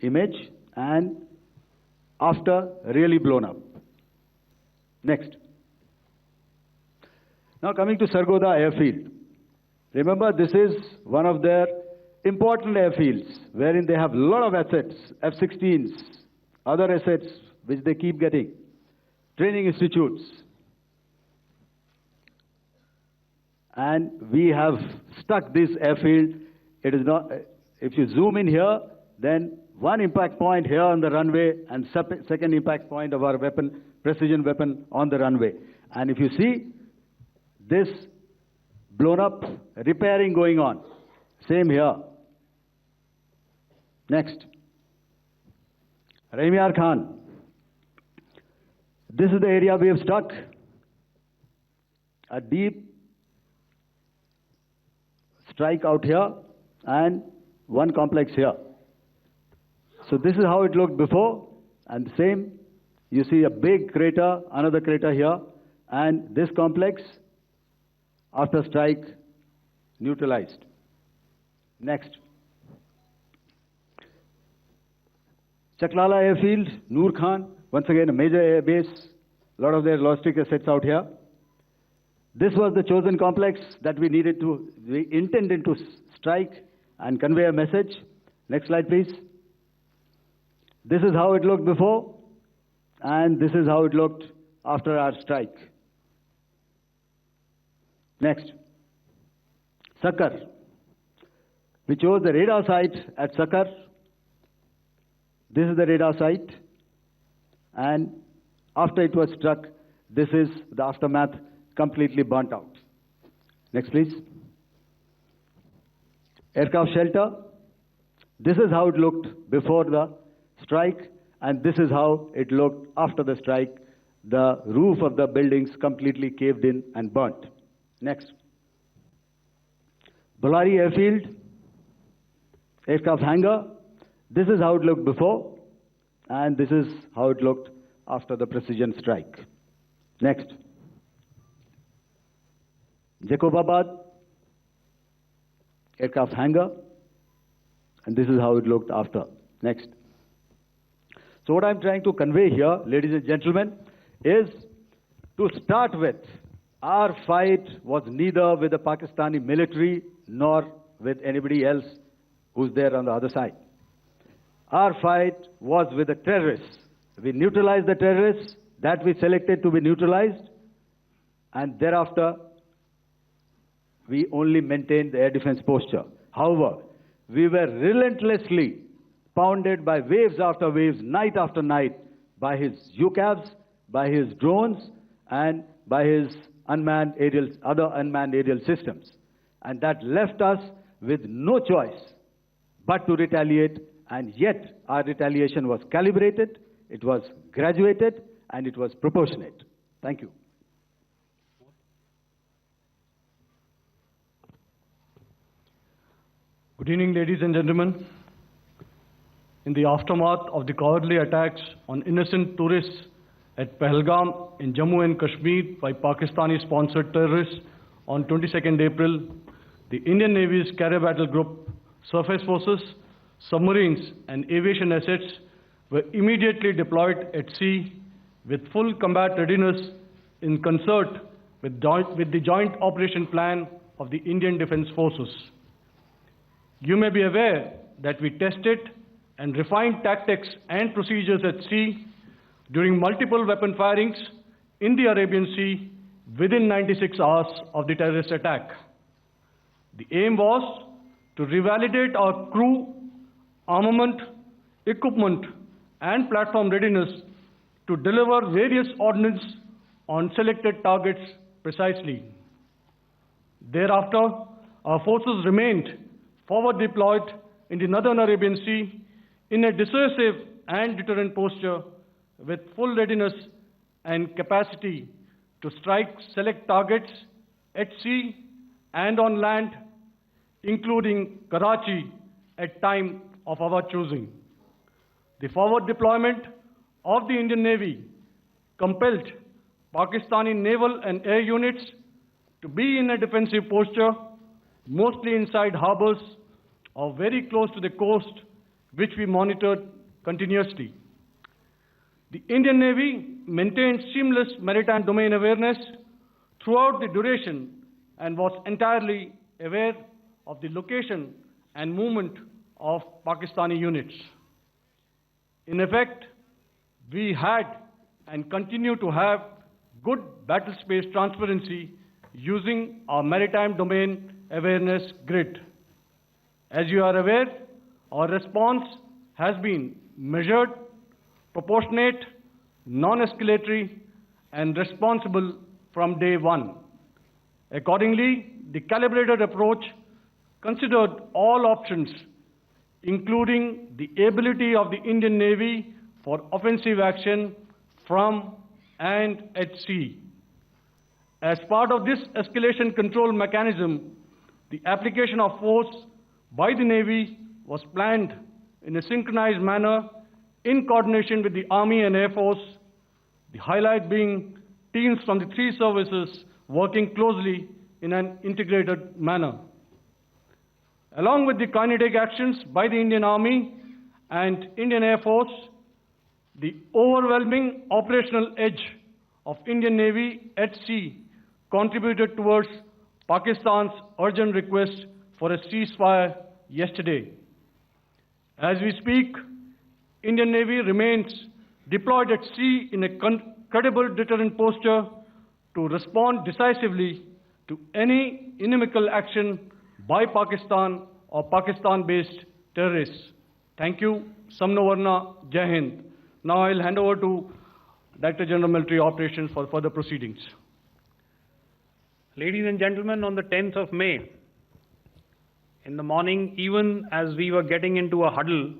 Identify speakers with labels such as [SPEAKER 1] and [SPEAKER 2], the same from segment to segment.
[SPEAKER 1] image and after really blown up. Next. Now coming to Sargodha airfield. Remember, this is one of their important airfields wherein they have a lot of assets, F-16s, other assets which they keep getting, training institutes. And we have stuck this airfield. It is not, if you zoom in here, then one impact point here on the runway and second impact point of our weapon, precision weapon on the runway. And if you see this blown up, repairing going on, same here. Next. Raimiar Khan. This is the area we have struck. A deep strike out here and one complex here. So this is how it looked before, and the same, you see a big crater, another crater here, and this complex, after strike, neutralized. Next. Chaklala airfield, Noor Khan, once again a major air base, a lot of their logistic assets out here. This was the chosen complex that we intended to strike and convey a message. Next slide, please. This is how it looked before, and this is how it looked after our strike. Next. Sakar. We chose the radar site at Sakar. This is the radar site, and after it was struck, this is the aftermath, completely burnt out. Next, please. Aircraft shelter. This is how it looked before the strike, and this is how it looked after the strike. The roof of the buildings completely caved in and burnt. Next. Bolari airfield, aircraft hangar. This is how it looked before, and this is how it looked after the precision strike. Next. Jacobabad, aircraft hangar, and this is how it looked after. Next. So what I'm trying to convey here, ladies and gentlemen, is to start with, our fight was neither with the Pakistani military nor with anybody else who's there on the other side. Our fight was with the terrorists. We neutralized the terrorists that we selected to be neutralized, and thereafter we only maintained the air defense posture. However, we were relentlessly pounded by waves after waves, night after night, by his UCAVs, by his drones, and by his other unmanned aerial systems. And that left us with no choice but to retaliate, and yet our retaliation was calibrated, it was graduated, and it was proportionate. Thank you.
[SPEAKER 2] Good evening, ladies and gentlemen. In the aftermath of the cowardly attacks on innocent tourists at Pahalgam in Jammu and Kashmir by Pakistani-sponsored terrorists on 22nd April, the Indian Navy's Carrier Battle Group, surface forces, submarines, and aviation assets were immediately deployed at sea with full combat readiness in concert with the Joint Operation Plan of the Indian Defence Forces. You may be aware that we tested and refined tactics and procedures at sea during multiple weapon firings in the Arabian Sea within 96 hours of the terrorist attack. The aim was to revalidate our crew, armament, equipment, and platform readiness to deliver various ordnance on selected targets precisely. Thereafter, our forces remained forward deployed in the Northern Arabian Sea in a dissuasive and deterrent posture with full readiness and capacity to strike select targets at sea and on land, including Karachi at time of our choosing. The forward deployment of the Indian Navy compelled Pakistani naval and air units to be in a defensive posture, mostly inside harbors or very close to the coast, which we monitored continuously. The Indian Navy maintained seamless maritime domain awareness throughout the duration and was entirely aware of the location and movement of Pakistani units. In effect, we had and continue to have good battle space transparency using our maritime domain awareness grid. As you are aware, our response has been measured, proportionate, non-escalatory, and responsible from day one. Accordingly, the calibrated approach considered all options, including the ability of the Indian Navy for offensive action from and at sea. As part of this escalation control mechanism, the application of force by the Navy was planned in a synchronized manner in coordination with the Army and Air Force, the highlight being teams from the three services working closely in an integrated manner. Along with the kinetic actions by the Indian Army and Indian Air Force, the overwhelming operational edge of Indian Navy at sea contributed towards Pakistan's urgent request for a ceasefire yesterday. As we speak, Indian Navy remains deployed at sea in a credible deterrent posture to respond decisively to any inimical action by Pakistan or Pakistan-based terrorists. Thank you. Samno Varna, Jai Hind. Now I'll hand over to Director General Military Operations for further proceedings.
[SPEAKER 3] Ladies and gentlemen, on the 10th of May, in the morning, even as we were getting into a huddle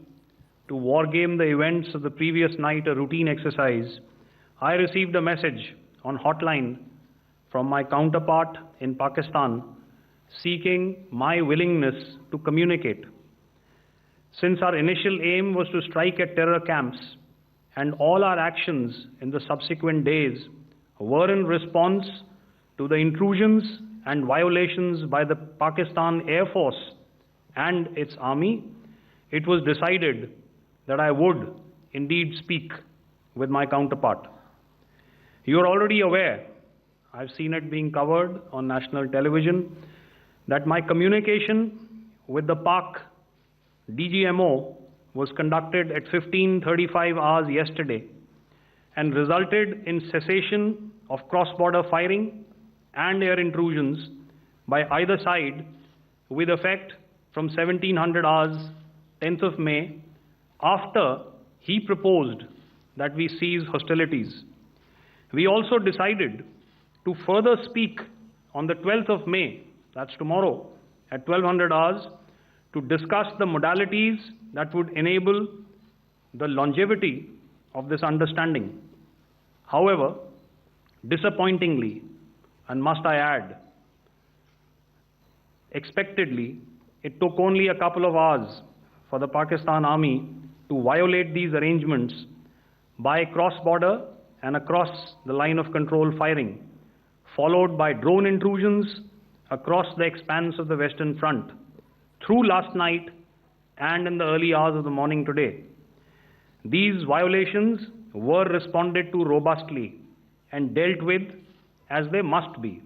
[SPEAKER 3] to wargame the events of the previous night, a routine exercise, I received a message on hotline from my counterpart in Pakistan seeking my willingness to communicate. Since our initial aim was to strike at terror camps, and all our actions in the subsequent days were in response to the intrusions and violations by the Pakistan Air Force and its army, it was decided that I would indeed speak with my counterpart. You are already aware, I've seen it being covered on national television, that my communication with the Pak DGMO was conducted at 15:35 hours yesterday and resulted in cessation of cross-border firing and air intrusions by either side with effect from 1700 hours, 10th of May, after he proposed that we cease hostilities. We also decided to further speak on the 12th of May, that's tomorrow, at 1200 hours, to discuss the modalities that would enable the longevity of this understanding. However, disappointingly, and must I add, expectedly, it took only a couple of hours for the Pakistan Army to violate these arrangements by cross-border and across the line of control firing, followed by drone intrusions across the expanse of the Western Front, through last night and in the early hours of the morning today. These violations were responded to robustly and dealt with as they must be.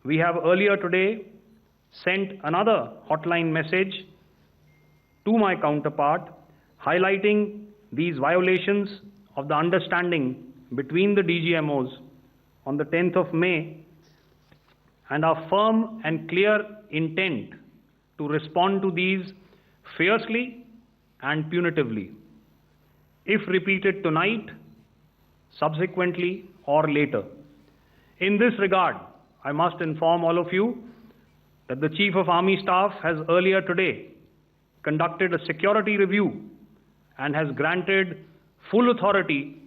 [SPEAKER 3] We have earlier today sent another hotline message to my counterpart highlighting these violations of the understanding between the DGMOs on the 10th of May and our firm and clear intent to respond to these fiercely and punitively, if repeated tonight, subsequently, or later. In this regard, I must inform all of you that the Chief of Army Staff has earlier today conducted a security review and has granted full authority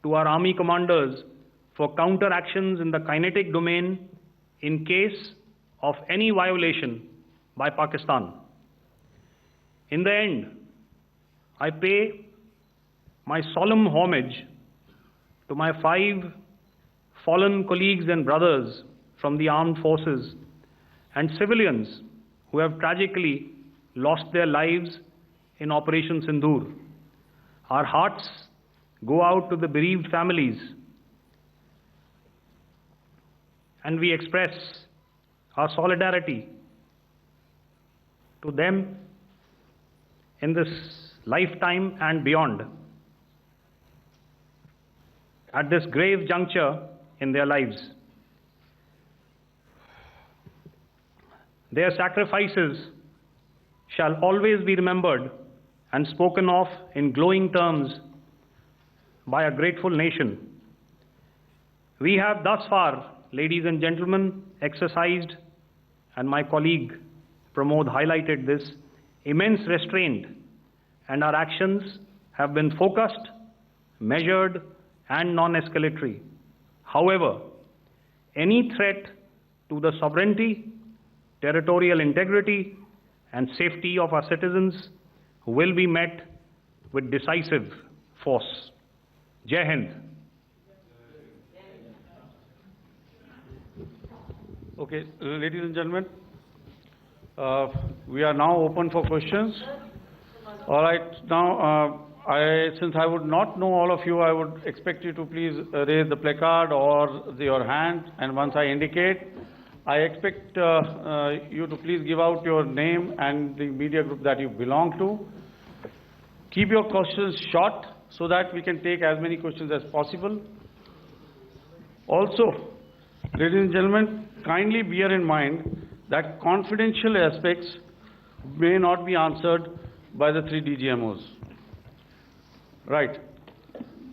[SPEAKER 3] to our Army commanders for counter-actions in the kinetic domain in case of any violation by Pakistan. In the end, I pay my solemn homage to my 5 fallen colleagues and brothers from the armed forces and civilians who have tragically lost their lives in Operation Sindur. Our hearts go out to the bereaved families, and we express our solidarity to them in this lifetime and beyond, at this grave juncture in their lives. Their sacrifices shall always be remembered and spoken of in glowing terms by a grateful nation. We have thus far, ladies and gentlemen, exercised, and my colleague Pramod highlighted this, immense restraint, and our actions have been focused, measured, and non-escalatory. However, any threat to the sovereignty, territorial integrity, and safety of our citizens will be met with decisive force. Jai Hind.
[SPEAKER 4] Okay, ladies and gentlemen, we are now open for questions. All right, now, since I would not know all of you, I would expect you to please raise the placard or your hand, and once I indicate, I expect you to please give out your name and the media group that you belong to. Keep your questions short so that we can take as many questions as possible. Also, ladies and gentlemen, kindly bear in mind that confidential aspects may not be answered by the 3 DGMOs. Right.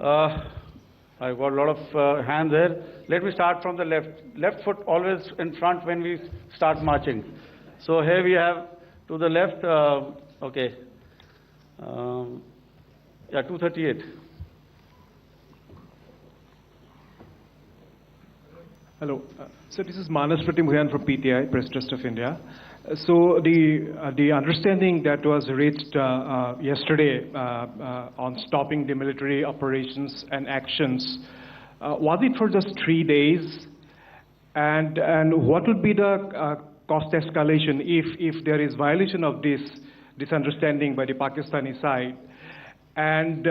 [SPEAKER 4] I've got a lot of hands there. Let me start from the left. Left foot always in front when we start marching. So here we have to the left, okay. Yeah, 238.
[SPEAKER 5] Hello. So this is Manas Pratimudyan from PTI, Press Trust of India. So the understanding that was reached yesterday on stopping the military operations and actions, was it for just 3 days? And what would be the cost escalation if there is violation of this understanding by the Pakistani side? And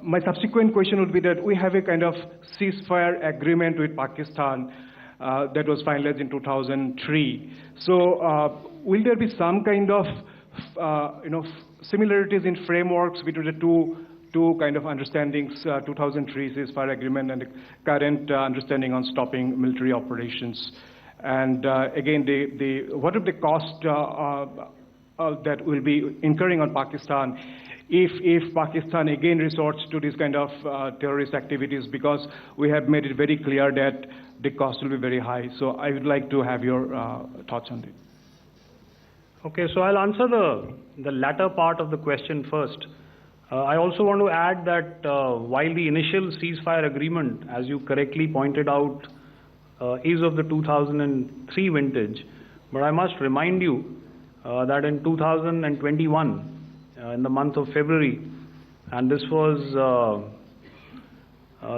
[SPEAKER 5] my subsequent question would be that we have a kind of ceasefire agreement with Pakistan that was finalized in 2003. So will there be some kind of similarities in frameworks between the two kind of understandings, 2003 ceasefire agreement and the current understanding on stopping military operations? And again, what are the costs that will be incurring on Pakistan if Pakistan again resorts to this kind of terrorist activities, because we have made it very clear that the cost will be very high. So I would like to have your thoughts on it.
[SPEAKER 3] Okay, so I'll answer the latter part of the question first. I also want to add that while the initial ceasefire agreement, as you correctly pointed out, is of the 2003 vintage, but I must remind you that in 2021, in the month of February, and this was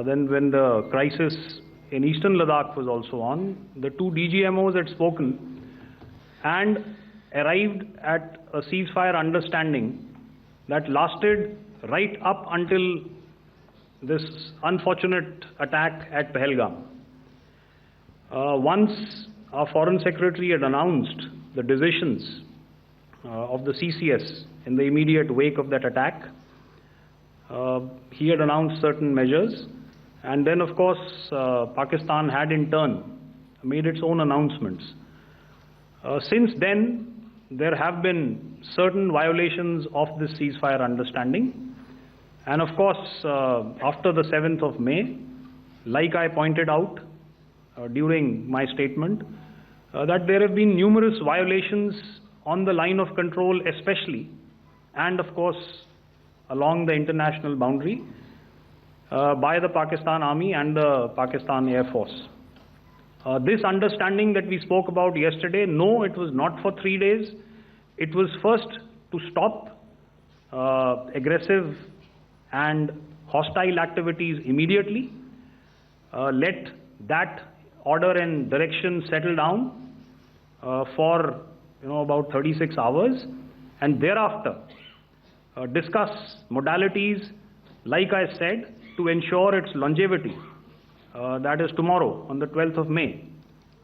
[SPEAKER 3] then when the crisis in eastern Ladakh was also on, the 2 DGMOs had spoken and arrived at a ceasefire understanding that lasted right up until this unfortunate attack at Pahalgam. Once our Foreign Secretary had announced the decisions of the CCS in the immediate wake of that attack, he had announced certain measures, and then of course Pakistan had in turn made its own announcements. Since then, there have been certain violations of this ceasefire understanding, and of course after the 7th of May, like I pointed out during my statement, that there have been numerous violations on the line of control especially, and of course along the international boundary by the Pakistan Army and the Pakistan Air Force. This understanding that we spoke about yesterday, no, it was not for 3 days. It was first to stop aggressive and hostile activities immediately, let that order and direction settle down for about 36 hours, and thereafter discuss modalities, like I said, to ensure its longevity. That is tomorrow, on the 12th of May.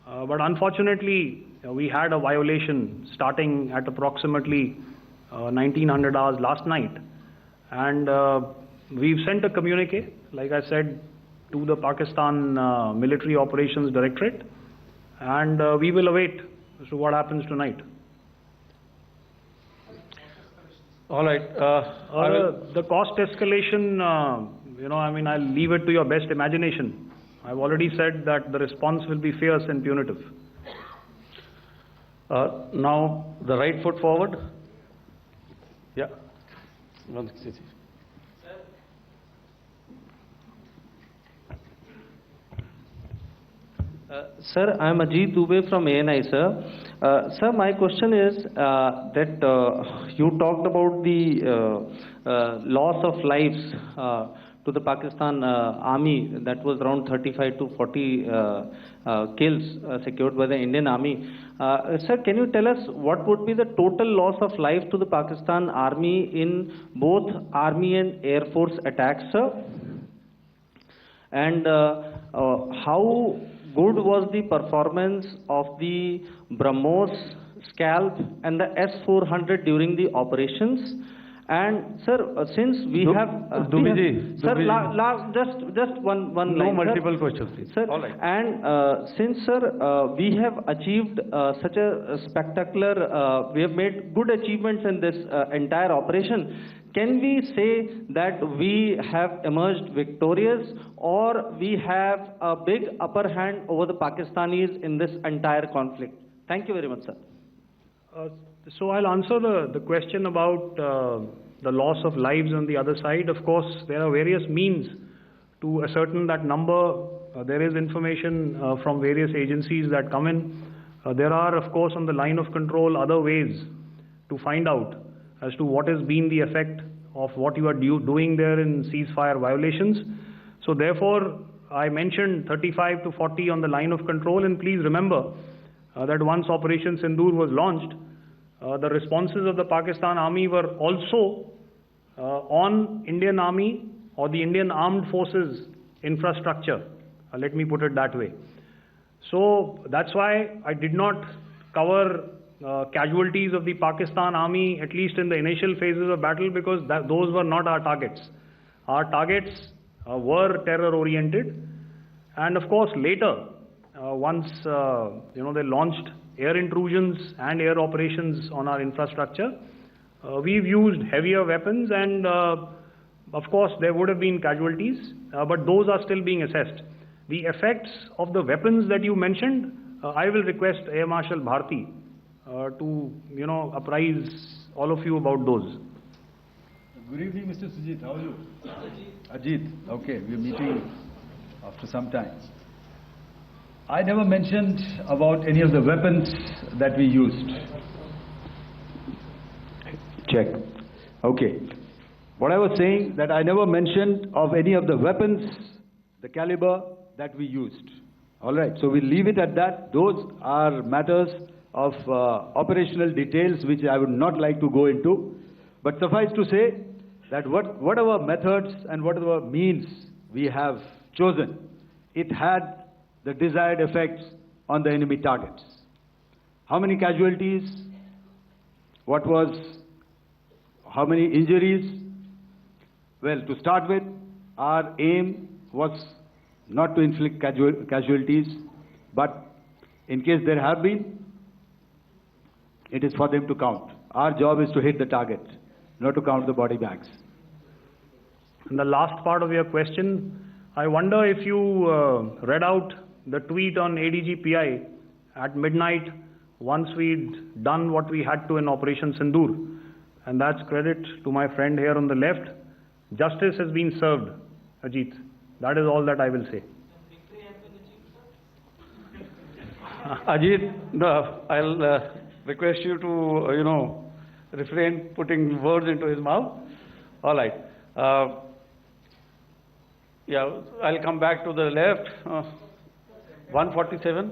[SPEAKER 3] But unfortunately, we had a violation starting at approximately 1900 hours last night. And we've sent a communique, like I said, to the Pakistan Military Operations Directorate. And we will await as to what happens tonight.
[SPEAKER 4] All right.
[SPEAKER 3] The cost escalation, I'll leave it to your best imagination. I've already said that the response will be fierce and punitive.
[SPEAKER 4] Now, the right foot forward. Yeah.
[SPEAKER 6] Sir, I am Ajit Dubey from ANI, sir. Sir, my question is that you talked about the loss of lives to the Pakistan army, that was around 35 to 40 kills secured by the Indian army. Sir, can you tell us what would be the total loss of life to the Pakistan army in both army and air force attacks, sir? And how good was the performance of the BrahMos, Scalp and the S-400 during the operations? And sir, since we have sir, just one line.
[SPEAKER 4] No multiple questions, please.
[SPEAKER 6] Sir,
[SPEAKER 4] all right.
[SPEAKER 6] And since sir, we have achieved such a spectacular, we have made good achievements in this entire operation. Can we say that we have emerged victorious, or we have a big upper hand over the Pakistanis in this entire conflict? Thank you very much, sir.
[SPEAKER 3] So I'll answer the question about the loss of lives on the other side. Of course, there are various means to ascertain that number. There is information from various agencies that come in. There are, of course, on the line of control, other ways to find out as to what has been the effect of what you are doing there in ceasefire violations. So therefore, I mentioned 35 to 40 on the line of control, and please remember that once Operation Sindur was launched, the responses of the Pakistan Army were also on Indian Army or the Indian Armed Forces infrastructure. Let me put it that way. So that's why I did not cover casualties of the Pakistan Army, at least in the initial phases of battle, because those were not our targets. Our targets were terror-oriented, and of course later, once they launched air intrusions and air operations on our infrastructure, we've used heavier weapons, and of course there would have been casualties, but those are still being assessed. The effects of the weapons that you mentioned, I will request Air Marshal Bharti to apprise all of you about those.
[SPEAKER 1] Good evening, Mr. Sujit. How are you? Ajit. Okay, we're meeting after some time. I never mentioned about any of the weapons that we used. Check. Okay. What I was saying, that I never mentioned of any of the weapons, the caliber that we used. All right. So we'll leave it at that. Those are matters of operational details which I would not like to go into. But suffice to say that whatever methods and whatever means we have chosen, it had the desired effects on the enemy targets. How many casualties? How many injuries? Well, to start with, our aim was not to inflict casualties, but in case there have been, it is for them to count. Our job is to hit the target, not to count the body bags.
[SPEAKER 3] And the last part of your question, I wonder if you read out the tweet on ADGPI at midnight once we'd done what we had to in Operation Sindur. And that's credit to my friend here on the left. Justice has been served, Ajit. That is all that I will say.
[SPEAKER 4] Ajit, I'll request you to, refrain putting words into his mouth. All right. Yeah, I'll come back to the left. 147.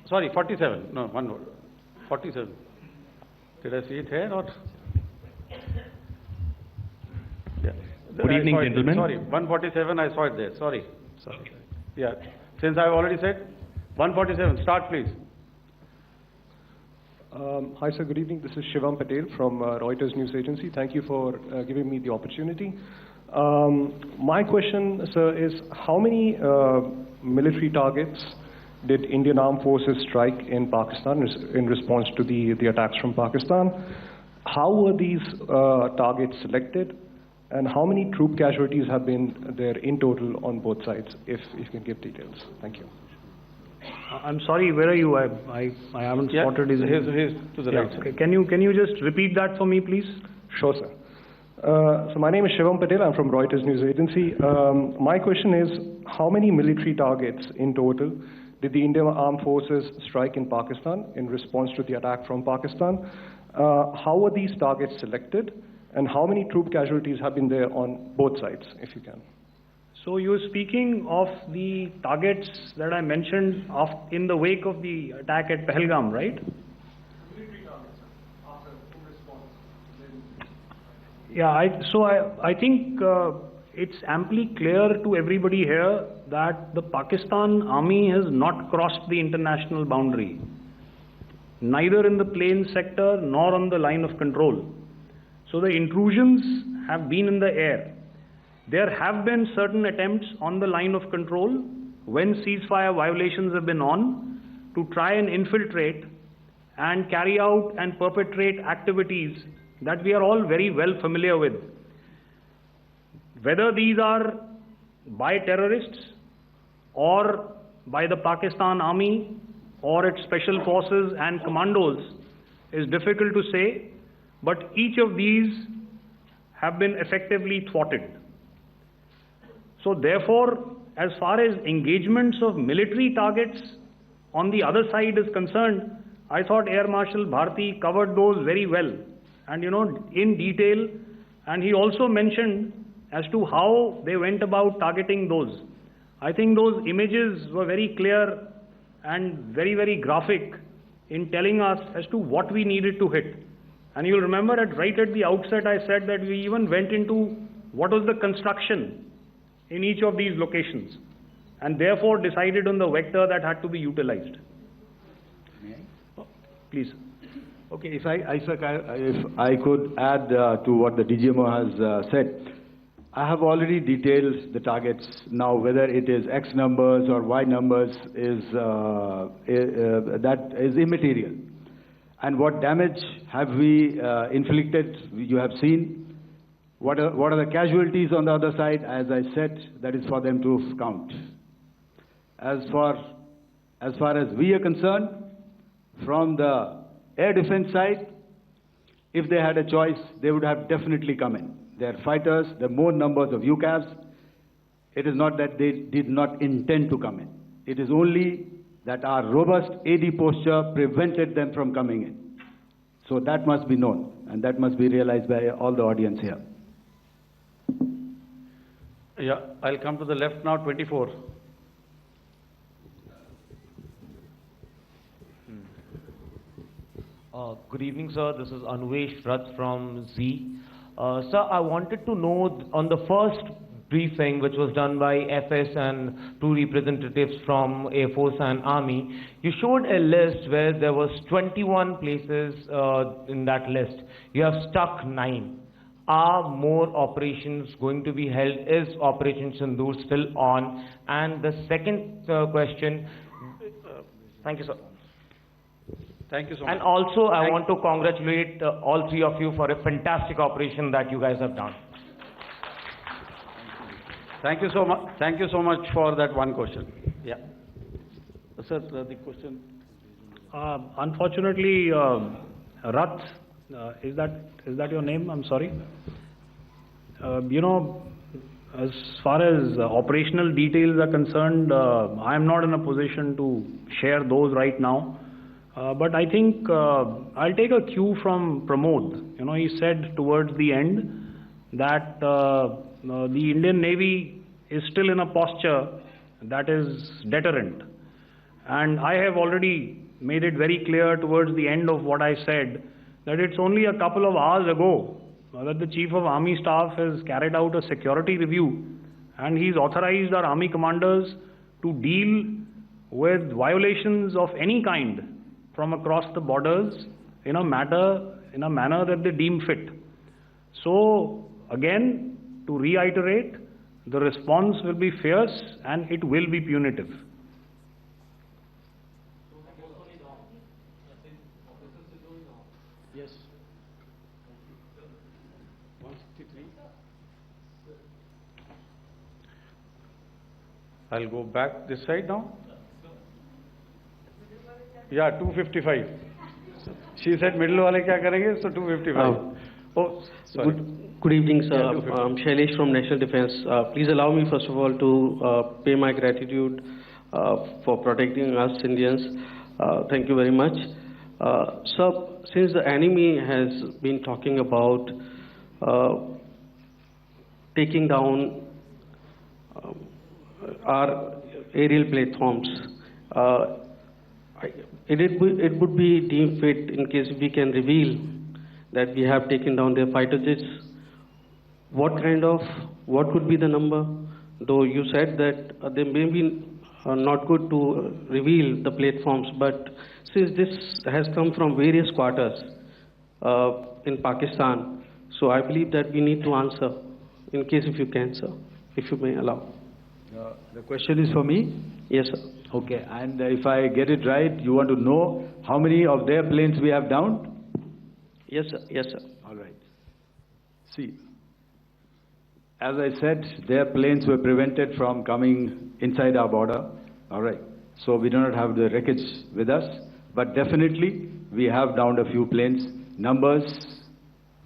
[SPEAKER 4] Sorry, 47. No, 47. Did I see it here or? Yeah.
[SPEAKER 7] Good evening, gentlemen.
[SPEAKER 4] Sorry, 147, I saw it there, sorry. Yeah, since I've already said, 147, start please.
[SPEAKER 5] Hi, sir. Good evening. This is Shivam Patel from Reuters News Agency. Thank you for giving me the opportunity. My question, sir, is how many military targets did Indian Armed Forces strike in Pakistan in response to the attacks from Pakistan? How were these targets selected? And how many troop casualties have been there in total on both sides, if you can give details? Thank you.
[SPEAKER 3] I'm sorry, where are you? I haven't spotted his name.
[SPEAKER 4] Here's to the right.
[SPEAKER 3] Okay. Can you just repeat that for me, please?
[SPEAKER 5] Sure, sir. So my name is Shivam Patel. I'm from Reuters News Agency. My question is, how many military targets in total did the Indian Armed Forces strike in Pakistan in response to the attack from Pakistan? How were these targets selected? And how many troop casualties have been there on both sides, if you can?
[SPEAKER 3] So you're speaking of the targets that I mentioned in the wake of the attack at Pahalgam, right?
[SPEAKER 5] Military targets, after response.
[SPEAKER 3] Yeah, I think it's amply clear to everybody here that the Pakistan army has not crossed the international boundary, neither in the plain sector nor on the line of control. So the intrusions have been in the air. There have been certain attempts on the line of control when ceasefire violations have been on to try and infiltrate and carry out and perpetrate activities that we are all very well familiar with. Whether these are by terrorists or by the Pakistan army or its special forces and commandos is difficult to say, but each of these have been effectively thwarted. So therefore, as far as engagements of military targets on the other side is concerned, I thought Air Marshal Bharti covered those very well and in detail, and he also mentioned as to how they went about targeting those. I think those images were very clear and very, very graphic in telling us as to what we needed to hit. And you'll remember right at the outset I said that we even went into what was the construction in each of these locations, and therefore decided on the vector that had to be utilized. Please.
[SPEAKER 1] Okay, if I could add to what the DGMO has said, I have already detailed the targets. Now, whether it is X numbers or Y numbers that is immaterial. And what damage have we inflicted? You have seen. What are the casualties on the other side? As I said, that is for them to count. As far as we are concerned, from the air defense side, if they had a choice, they would have definitely come in. They are fighters, there are more numbers of UCAVs. It is not that they did not intend to come in. It is only that our robust AD posture prevented them from coming in. So that must be known, and that must be realized by all the audience here.
[SPEAKER 4] Yeah, I'll come to the left now, 24.
[SPEAKER 8] Good evening, sir. This is Anvesh Rath from Z. Sir, I wanted to know on the first briefing which was done by FS and two representatives from Air Force and Army, you showed a list where there was 21 places in that list. You have stuck 9. Are more operations going to be held? Is Operation Sindur still on? And the second question, thank you, sir.
[SPEAKER 4] Thank you so much.
[SPEAKER 8] And also, I want to congratulate all three of you for a fantastic operation that you guys have done.
[SPEAKER 4] Thank you so much. Thank you so much for that one question. Yeah. Sir, the question.
[SPEAKER 3] Unfortunately, Rath, is that your name? I'm sorry. As far as operational details are concerned, I am not in a position to share those right now. But I think I'll take a cue from Pramod. He said towards the end that the Indian Navy is still in a posture that is deterrent. And I have already made it very clear towards the end of what I said that it's only a couple of hours ago that the Chief of Army Staff has carried out a security review, and he's authorized our army commanders to deal with violations of any kind from across the borders in a manner that they deem fit. So again, to reiterate, the response will be fierce and it will be punitive.
[SPEAKER 1] Yes.
[SPEAKER 4] I'll go back this side now. Yeah, 255. She said middle wale kya karenge, so 255. Oh, sorry.
[SPEAKER 7] Good evening, sir.
[SPEAKER 4] Yeah, 250.
[SPEAKER 7] I'm Shailesh from National Defense. Please allow me, first of all, to pay my gratitude for protecting us Indians. Thank you very much. Sir, since the enemy has been talking about taking down our aerial platforms, it would be deemed fit in case we can reveal that we have taken down their fighter jets. What could be the number? Though you said that they may be not good to reveal the platforms, but since this has come from various quarters in Pakistan, so I believe that we need to answer, in case if you can, sir, if you may allow.
[SPEAKER 1] The question is for me?
[SPEAKER 7] Yes, sir.
[SPEAKER 1] Okay, and if I get it right, you want to know how many of their planes we have downed?
[SPEAKER 7] Yes, sir. Yes, sir.
[SPEAKER 1] All right. See, as I said, their planes were prevented from coming inside our border. All right. So we do not have the wreckage with us, but definitely we have downed a few planes. Numbers,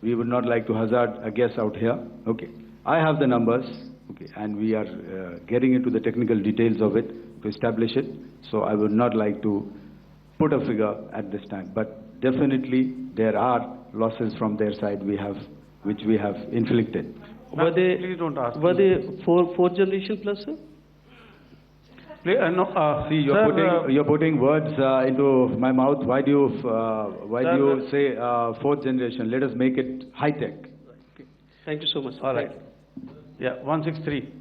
[SPEAKER 1] we would not like to hazard a guess out here. Okay. I have the numbers. Okay. And we are getting into the technical details of it to establish it. So I would not like to put a figure at this time, but definitely there are losses from their side which we have inflicted.
[SPEAKER 4] Please don't ask.
[SPEAKER 7] Were they fourth generation plus, sir?
[SPEAKER 4] No,
[SPEAKER 1] See, you're putting words into my mouth. Why do you say fourth generation? Let us make it high tech.
[SPEAKER 7] Okay. Thank you so much, sir.
[SPEAKER 4] All right. Yeah, 163.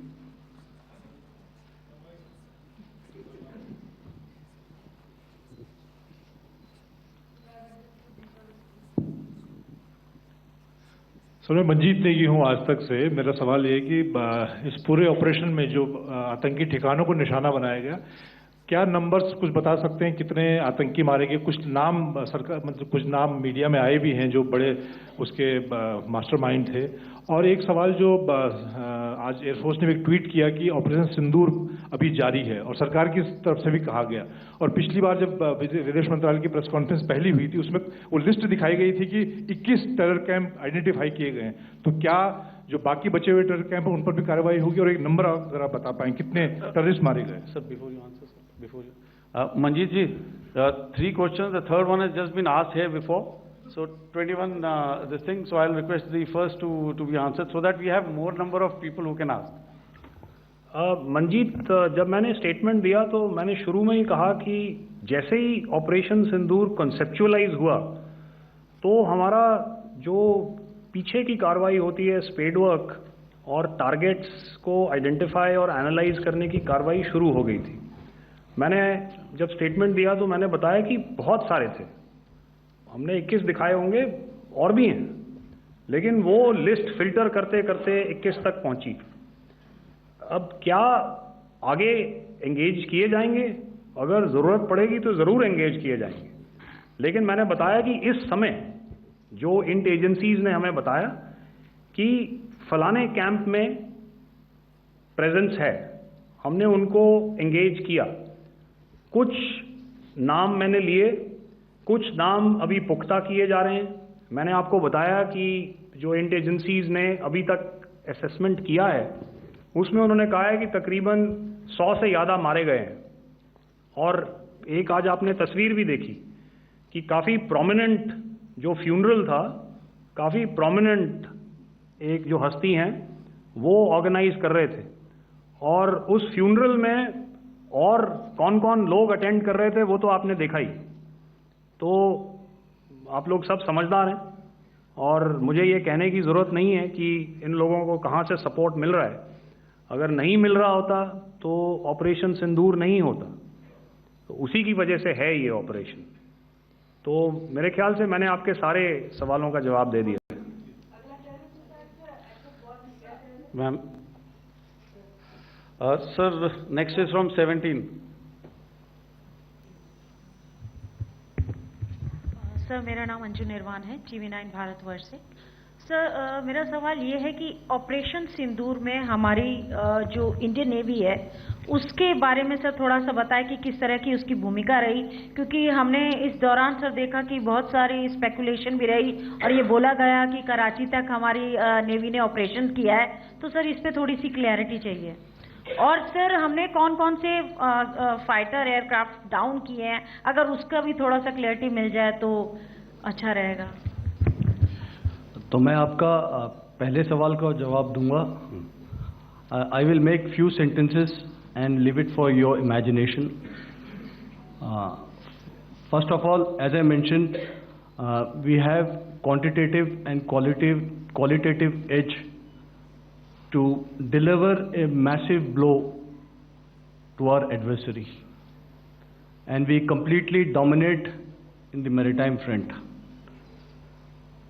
[SPEAKER 9] Sir मैं मंजीत नेगी हूँ आज तक से। मेरा सवाल ये है कि इस पूरे ऑपरेशन में जो आतंकी ठिकानों को निशाना बनाया गया, क्या नंबर्स कुछ बता सकते हैं कितने आतंकी मारे गए? कुछ नाम सरकार मतलब कुछ नाम मीडिया में आए भी हैं जो बड़े उसके मास्टरमाइंड थे। और एक सवाल जो आज एयरफोर्स ने भी ट्वीट किया कि ऑपरेशन सिंदूर अभी जारी है और सरकार की तरफ से भी कहा गया। और पिछली बार जब विदेश मंत्रालय की प्रेस कॉन्फ्रेंस पहली हुई थी उसमें वो लिस्ट दिखाई गई थी कि 21 टेरर कैंप आइडेंटिफाई किए गए हैं। तो क्या जो बाकी बचे हुए टेरर कैंप उन पर भी कार्रवाई होगी? और एक नंबर अगर आप बता पाएं कितने टेररिस्ट मारे गए?
[SPEAKER 4] Sir, before you answer, sir, before you. Manjeet ji, 3 questions. The third one has just been asked here before. So 21 this thing. So I'll request the first to be answered so that we have more number of people who can ask.
[SPEAKER 3] Manjeet, जब मैंने statement दिया तो मैंने शुरू में ही कहा कि जैसे ही ऑपरेशन सिंदूर कॉन्सेप्चुअलाइज हुआ तो हमारा जो पीछे की कार्रवाई होती है स्पेड वर्क और टारगेट्स को आइडेंटिफाई और एनालाइज करने की कार्रवाई शुरू हो गई थी। मैंने जब स्टेटमेंट दिया तो मैंने बताया कि बहुत सारे थे, हमने 21 दिखाए होंगे और भी हैं, लेकिन वो लिस्ट फिल्टर करते करते 21 तक पहुंची। अब क्या आगे एंगेज किए जाएंगे? अगर ज़रूरत पड़ेगी तो ज़रूर एंगेज किए जाएंगे, लेकिन मैंने बताया कि इस समय जो इंट एजेंसीज ने हमें बताया कि फलाने कैंप में प्रेजेंस है, हमने उनको एंगेज किया। कुछ नाम मैंने लिए, कुछ नाम अभी पुख्ता किए जा रहे हैं। मैंने आपको बताया कि जो इंट एजेंसीज ने अभी तक असेसमेंट किया है उसमें उन्होंने कहा है कि तकरीबन 100 से ज़्यादा मारे गए हैं। और एक आज आपने तस्वीर भी देखी कि काफ़ी प्रोमिनेंट जो फ्यूनरल था, काफ़ी प्रोमिनेंट एक जो हस्ती हैं वो ऑर्गेनाइज कर रहे थे, और उस फ्यूनरल में और कौन कौन लोग अटेंड कर रहे थे वो तो आपने देखा ही। तो आप लोग सब समझदार हैं और मुझे ये कहने की ज़रूरत नहीं है कि इन लोगों को कहाँ से सपोर्ट मिल रहा है। अगर नहीं मिल रहा होता तो ऑपरेशन सिंदूर नहीं होता, तो उसी की वजह से है ये ऑपरेशन। तो मेरे ख्याल से मैंने आपके सारे सवालों का जवाब दे दिया।
[SPEAKER 4] Ma'am. Sir, next is from 17.
[SPEAKER 10] Sir, मेरा नाम अंजू निर्वाण है, TV9 भारतवर्ष से। सर, मेरा सवाल ये है कि ऑपरेशन सिंदूर में हमारी जो इंडियन नेवी है उसके बारे में सर थोड़ा सा बताएं कि किस तरह की उसकी भूमिका रही, क्योंकि हमने इस दौरान सर देखा कि बहुत सारी स्पेकुलेशन भी रही और ये बोला गया कि कराची तक हमारी नेवी ने ऑपरेशन किया है। तो सर इस पर थोड़ी सी क्लैरिटी चाहिए। और सर हमने कौन कौन से फाइटर एयरक्राफ्ट डाउन किए हैं, अगर उसका भी थोड़ा सा क्लैरिटी मिल जाए तो अच्छा रहेगा।
[SPEAKER 2] तो मैं आपका पहले सवाल का जवाब दूंगा। I will make few sentences and leave it for your imagination. First of all, as I mentioned, we have quantitative and qualitative edge to deliver a massive blow to our adversary, and we completely dominate in the maritime front.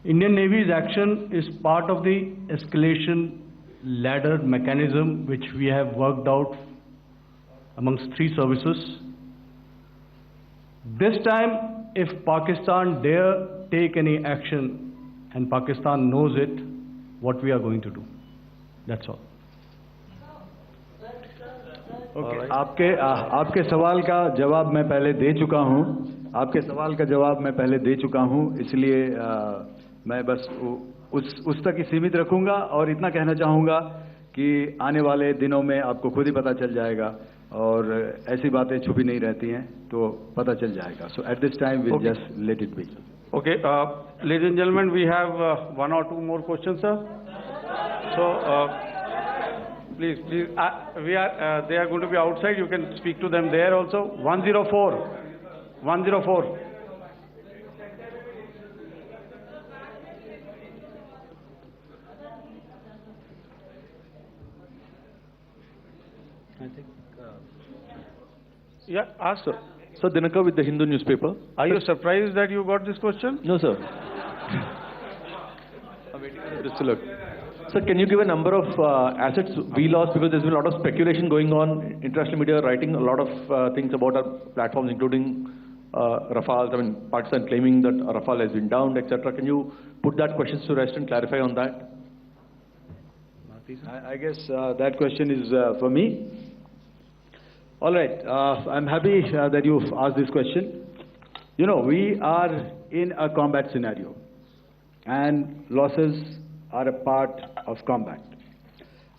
[SPEAKER 2] Indian Navy's action is part of the escalation ladder mechanism which we have worked out amongst 3 services. This time, if Pakistan dare take any action, and Pakistan knows it, what we are going to do. That's all.
[SPEAKER 1] Okay. आपके सवाल का जवाब मैं पहले दे चुका हूँ। आपके सवाल का जवाब मैं पहले दे चुका हूँ, इसलिए मैं बस उस तक ही सीमित रखूँगा और इतना कहना चाहूँगा कि आने वाले दिनों में आपको खुद ही पता चल जाएगा और ऐसी बातें छुपी नहीं रहती हैं, तो पता चल जाएगा। So at this time we'll just let it be.
[SPEAKER 4] Okay, ladies and gentlemen, we have 1 or 2 more questions, sir. So please, they are going to be outside. You can speak to them there also. 104.
[SPEAKER 11] I think.
[SPEAKER 4] Yeah, ask, sir.
[SPEAKER 11] Sir, Dinakar with the Hindu newspaper.
[SPEAKER 4] Are you surprised that you got this question?
[SPEAKER 11] No, sir. Just to look. Sir, can you give a number of assets we lost, because there's been a lot of speculation going on, international media writing a lot of things about our platforms, including Rafale. I mean, Pakistan claiming that Rafale has been downed, etc. Can you put that question to rest and clarify on that?
[SPEAKER 1] I guess that question is for me. All right, I'm happy that you've asked this question. You know, we are in a combat scenario, and losses are a part of combat.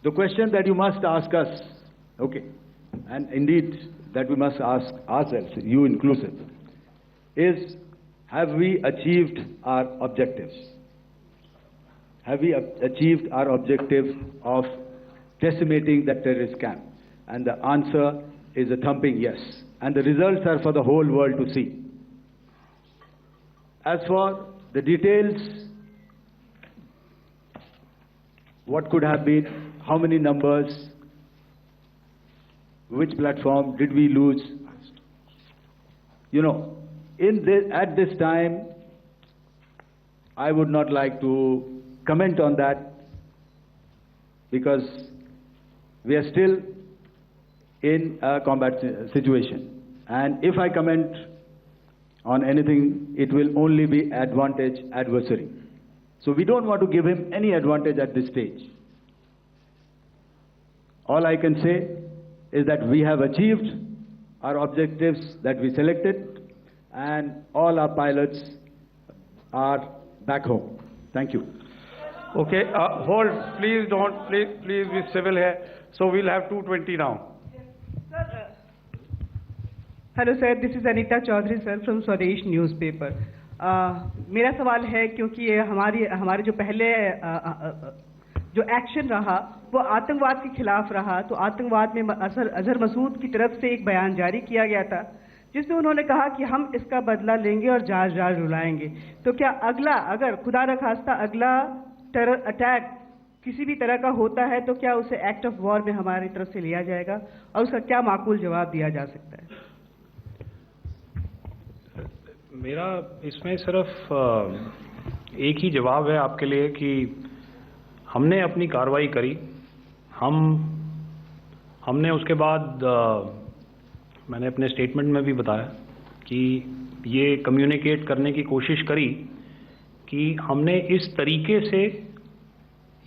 [SPEAKER 1] The question that you must ask us, okay, and indeed that we must ask ourselves, you inclusive, is have we achieved our objectives? Have we achieved our objective of decimating the terrorist camp? And the answer is a thumping yes. And the results are for the whole world to see. As for the details, what could have been, how many numbers, which platform did we lose? You know, at this time, I would not like to comment on that, because we are still in a combat situation. And if I comment on anything, it will only be advantage adversary. So we don't want to give him any advantage at this stage. All I can say is that we have achieved our objectives that we selected, and all our pilots are back home. Thank you.
[SPEAKER 4] Okay, hold, please don't, please be civil here. So we'll have 220 now.
[SPEAKER 12] Hello sir, this is Anita Chaudhary sir from Swadesh newspaper. मेरा सवाल है, क्योंकि ये हमारे जो पहले जो action रहा वो आतंकवाद के खिलाफ रहा, तो आतंकवाद में अजहर मसूद की तरफ से एक बयान जारी किया गया था जिसमें उन्होंने कहा कि हम इसका बदला लेंगे और जहाज जहाज रुलाएंगे। तो क्या अगला, अगर खुदा न खास्ता अगला टेरर अटैक किसी भी तरह का होता है, तो क्या उसे एक्ट ऑफ वॉर में हमारी तरफ से लिया जाएगा और उसका क्या माकूल जवाब दिया जा सकता है?
[SPEAKER 3] मेरा इसमें सिर्फ एक ही जवाब है आपके लिए कि हमने अपनी कार्रवाई करी। हमने उसके बाद मैंने अपने स्टेटमेंट में भी बताया कि ये कम्युनिकेट करने की कोशिश करी कि हमने इस तरीके से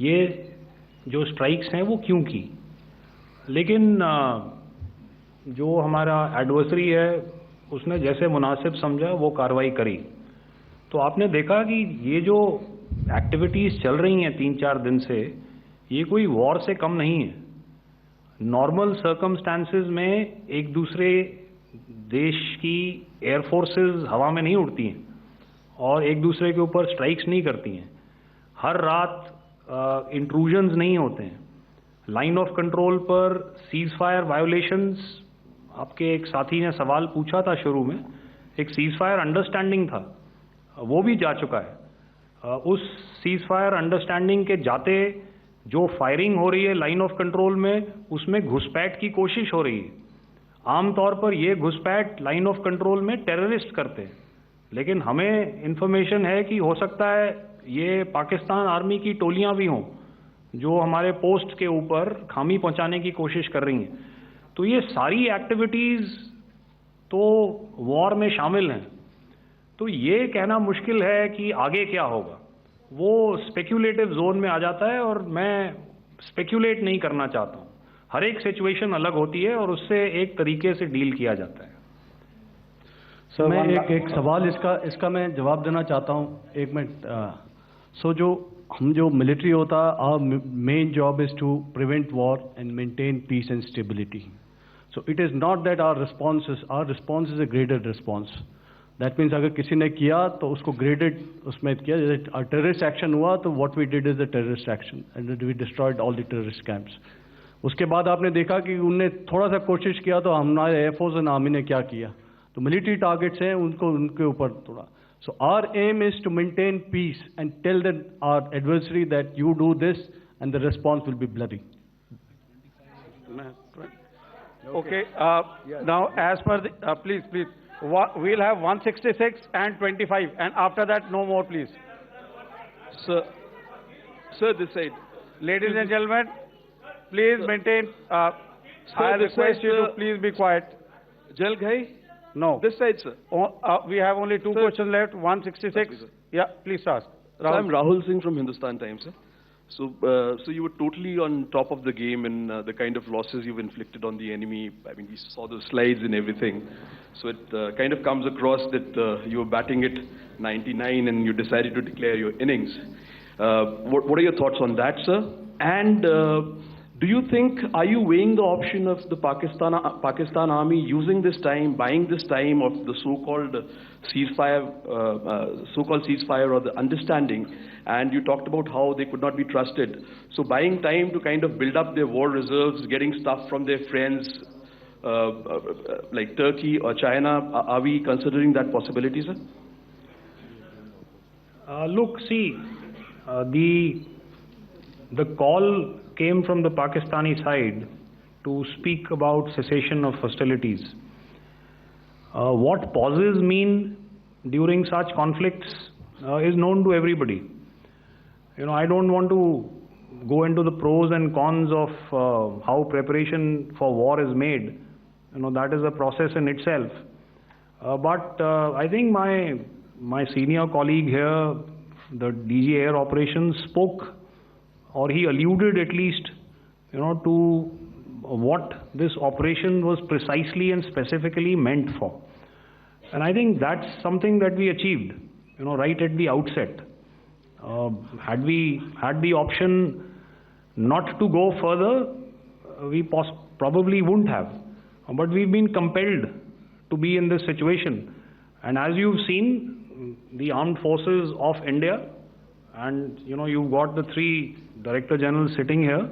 [SPEAKER 3] ये जो स्ट्राइक्स हैं वो क्यों की। लेकिन जो हमारा एडवर्सरी है उसने जैसे मुनासिब समझा वो कार्रवाई करी। तो आपने देखा कि ये जो एक्टिविटीज़ चल रही हैं 3-4 दिन से, ये कोई वॉर से कम नहीं है। नॉर्मल सर्कमस्टांसेस में एक दूसरे देश की एयरफोर्सेस हवा में नहीं उड़ती हैं और एक दूसरे के ऊपर स्ट्राइक्स नहीं करती हैं। हर रात इंट्रूजन्स नहीं होते हैं। लाइन ऑफ कंट्रोल पर सीज फायर वायोलेशंस, आपके एक साथी ने सवाल पूछा था शुरू में, एक सीज फायर अंडरस्टैंडिंग था, वो भी जा चुका है। उस सीज फायर अंडरस्टैंडिंग के जाते जो फायरिंग हो रही है लाइन ऑफ कंट्रोल में, उसमें घुसपैठ की कोशिश हो रही है। आमतौर पर ये घुसपैठ लाइन ऑफ कंट्रोल में टेररिस्ट करते हैं, लेकिन हमें इंफॉर्मेशन है कि हो सकता है ये पाकिस्तान आर्मी की टोलियां भी हों जो हमारे पोस्ट के ऊपर खामी पहुंचाने की कोशिश कर रही हैं। तो ये सारी एक्टिविटीज़ तो वॉर में शामिल हैं। तो ये कहना मुश्किल है कि आगे क्या होगा, वो स्पेक्यूलेटिव जोन में आ जाता है और मैं स्पेक्यूलेट नहीं करना चाहता हूँ। हर एक सिचुएशन अलग होती है और उससे एक तरीके से डील किया जाता है।
[SPEAKER 2] सर मैं एक सवाल इसका मैं जवाब देना चाहता हूँ, 1 मिनट। सो जो मिलिट्री होता है, our main job is to prevent war and maintain peace and stability. So it is not that our response is a graded response. That means अगर किसी ने किया तो उसको ग्रेडेड उसमें किया। जैसे टेररिस्ट एक्शन हुआ तो what we did is the terrorist action and we destroyed all the terrorist camps. उसके बाद आपने देखा कि उनने थोड़ा सा कोशिश किया तो हमारे एयरफोर्स एंड आर्मी ने क्या किया, तो मिलिट्री टारगेट्स हैं उनको उनके ऊपर थोड़ा। So our aim is to maintain peace and tell that our adversary that you do this and the response will be bloody.
[SPEAKER 4] Okay, now as per the, please, we'll have 166 and 25, and after that, no more, please.
[SPEAKER 13] Sir, this side.
[SPEAKER 4] Ladies and gentlemen, please maintain, I request you to please be quiet.
[SPEAKER 13] Jal Ghai?
[SPEAKER 4] No.
[SPEAKER 13] This side, sir.
[SPEAKER 4] We have only 2 questions left, 166. Yeah, please ask.
[SPEAKER 13] Sir, I'm Rahul Singh from Hindustan Times, sir. So you were totally on top of the game in the kind of losses you've inflicted on the enemy. I mean, we saw the slides and everything. So it kind of comes across that you were batting it 99 and you decided to declare your innings. What are your thoughts on that, sir? And do you think, are you weighing the option of the Pakistan Army using this time, buying this time of the so-called ceasefire or the understanding? And you talked about how they could not be trusted. So buying time to kind of build up their war reserves, getting stuff from their friends like Turkey or China, are we considering that possibility, sir?
[SPEAKER 3] Look, see, the call came from the Pakistani side to speak about cessation of hostilities. What pauses mean during such conflicts is known to everybody. You know, I don't want to go into the pros and cons of how preparation for war is made. You know, that is a process in itself. But I think my senior colleague here, the DG Air Operations, spoke, or he alluded at least, you know, to what this operation was precisely and specifically meant for. And I think that's something that we achieved, you know, right at the outset. Had we had the option not to go further, we probably wouldn't have. But we've been compelled to be in this situation. And as you've seen, the armed forces of India, and you know, you've got the 3 Director Generals sitting here,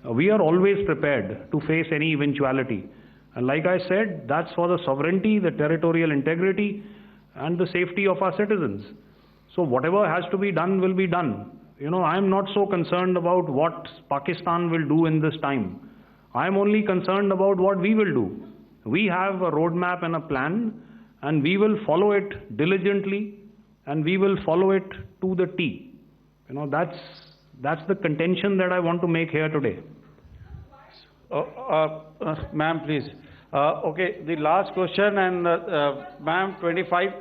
[SPEAKER 3] we are always prepared to face any eventuality. And like I said, that's for the sovereignty, the territorial integrity, and the safety of our citizens. So whatever has to be done will be done. You know, I'm not so concerned about what Pakistan will do in this time. I'm only concerned about what we will do. We have a roadmap and a plan, and we will follow it diligently, and we will follow it to the T. You know, that's the contention that I want to make here today.
[SPEAKER 4] Ma'am, please. Okay, the last question, and ma'am, 25.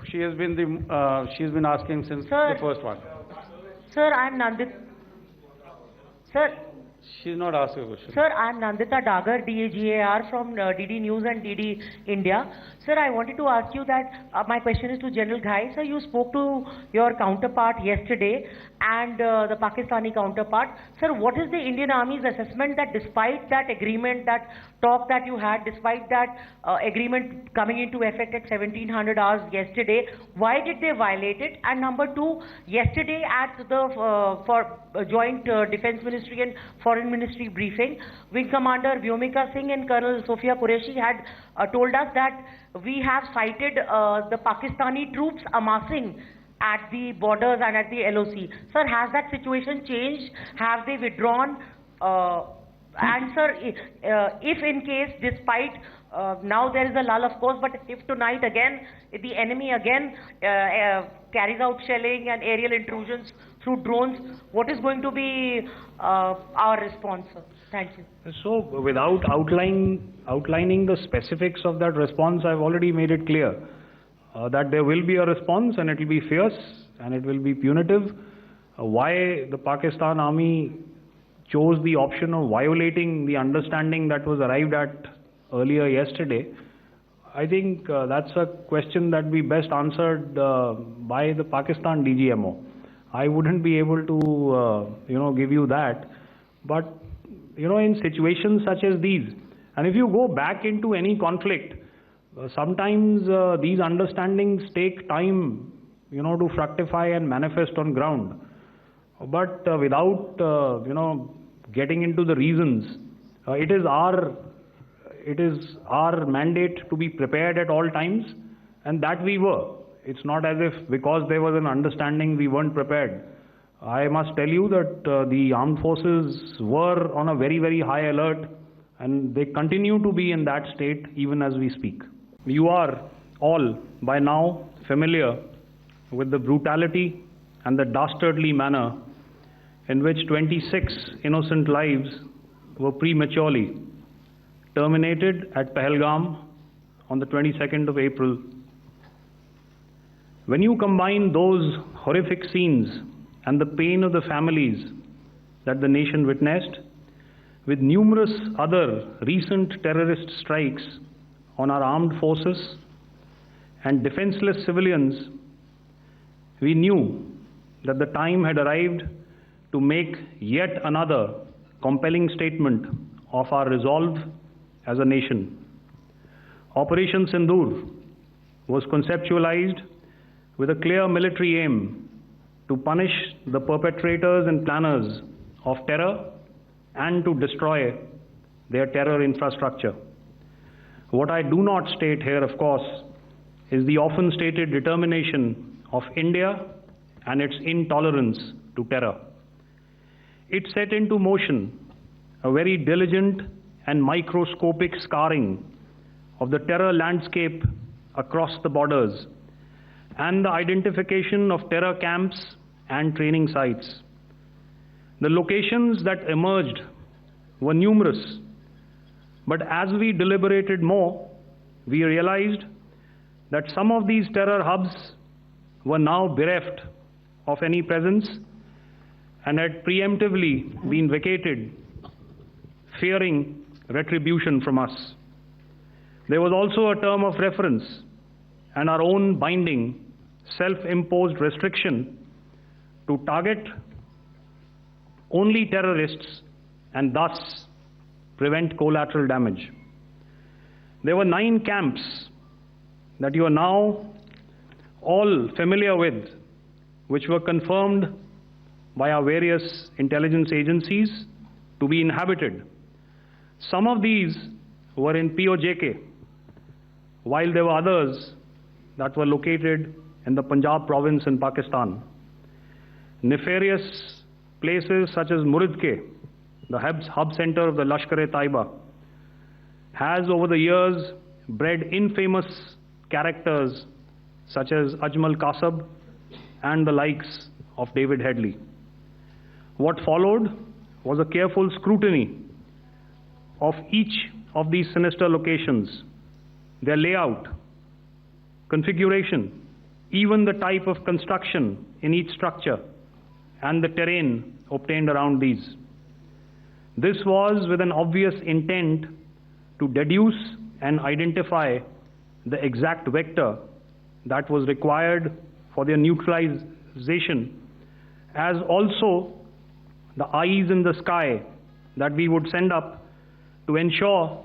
[SPEAKER 4] She has been asking since the first one.
[SPEAKER 14] Sir, I'm Nandita. Sir.
[SPEAKER 4] She's not asking a question.
[SPEAKER 14] Sir, I'm Nandita Dagar, DAGAR from DD News and DD India. Sir, I wanted to ask you that my question is to General Ghai. Sir, you spoke to your counterpart yesterday and the Pakistani counterpart. Sir, what is the Indian Army's assessment that despite that agreement, that talk that you had, despite that agreement coming into effect at 1700 hours yesterday, why did they violate it? And number two, yesterday at the Joint Defense Ministry and Foreign Ministry briefing, Wing Commander Vyomika Singh and Colonel Sophia Qureshi had told us that we have cited the Pakistani troops amassing at the borders and at the LOC. Sir, has that situation changed? Have they withdrawn? And sir, if in case, despite now there is a lull, of course, but if tonight again, if the enemy again carries out shelling and aerial intrusions through drones, what is going to be our response, sir? Thank you.
[SPEAKER 3] So, without outlining the specifics of that response, I've already made it clear that there will be a response, and it will be fierce and it will be punitive. Why the Pakistan Army chose the option of violating the understanding that was arrived at earlier yesterday, I think that's a question that we best answered by the Pakistan DGMO. I wouldn't be able to, give you that. But, in situations such as these, and if you go back into any conflict, sometimes these understandings take time, to fructify and manifest on ground. But without, getting into the reasons, it is our mandate to be prepared at all times, and that we were. It's not as if because there was an understanding we weren't prepared. I must tell you that the armed forces were on a very, very high alert, and they continue to be in that state even as we speak. You are all by now familiar with the brutality and the dastardly manner in which 26 innocent lives were prematurely terminated at Pahalgam on the 22nd of April. When you combine those horrific scenes and the pain of the families that the nation witnessed with numerous other recent terrorist strikes on our armed forces and defenseless civilians, we knew that the time had arrived to make yet another compelling statement of our resolve as a nation. Operation Sindur was conceptualized with a clear military aim to punish the perpetrators and planners of terror and to destroy their terror infrastructure. What I do not state here, of course, is the often stated determination of India and its intolerance to terror. It set into motion a very diligent and microscopic scarring of the terror landscape across the borders and the identification of terror camps and training sites. The locations that emerged were numerous, but as we deliberated more, we realized that some of these terror hubs were now bereft of any presence and had preemptively been vacated, fearing retribution from us. There was also a term of reference and our own binding, self-imposed restriction to target only terrorists and thus prevent collateral damage. There were 9 camps that you are now all familiar with, which were confirmed by our various intelligence agencies to be inhabited. Some of these were in POJK, while there were others that were located in the Punjab province in Pakistan. Nefarious places such as Muridke, the hub center of the Lashkar-e-Taiba, has over the years bred infamous characters such as Ajmal Kasab and the likes of David Headley. What followed was a careful scrutiny of each of these sinister locations, their layout, configuration, even the type of construction in each structure, and the terrain obtained around these. This was with an obvious intent to deduce and identify the exact vector that was required for their neutralization, as also the eyes in the sky that we would send up to ensure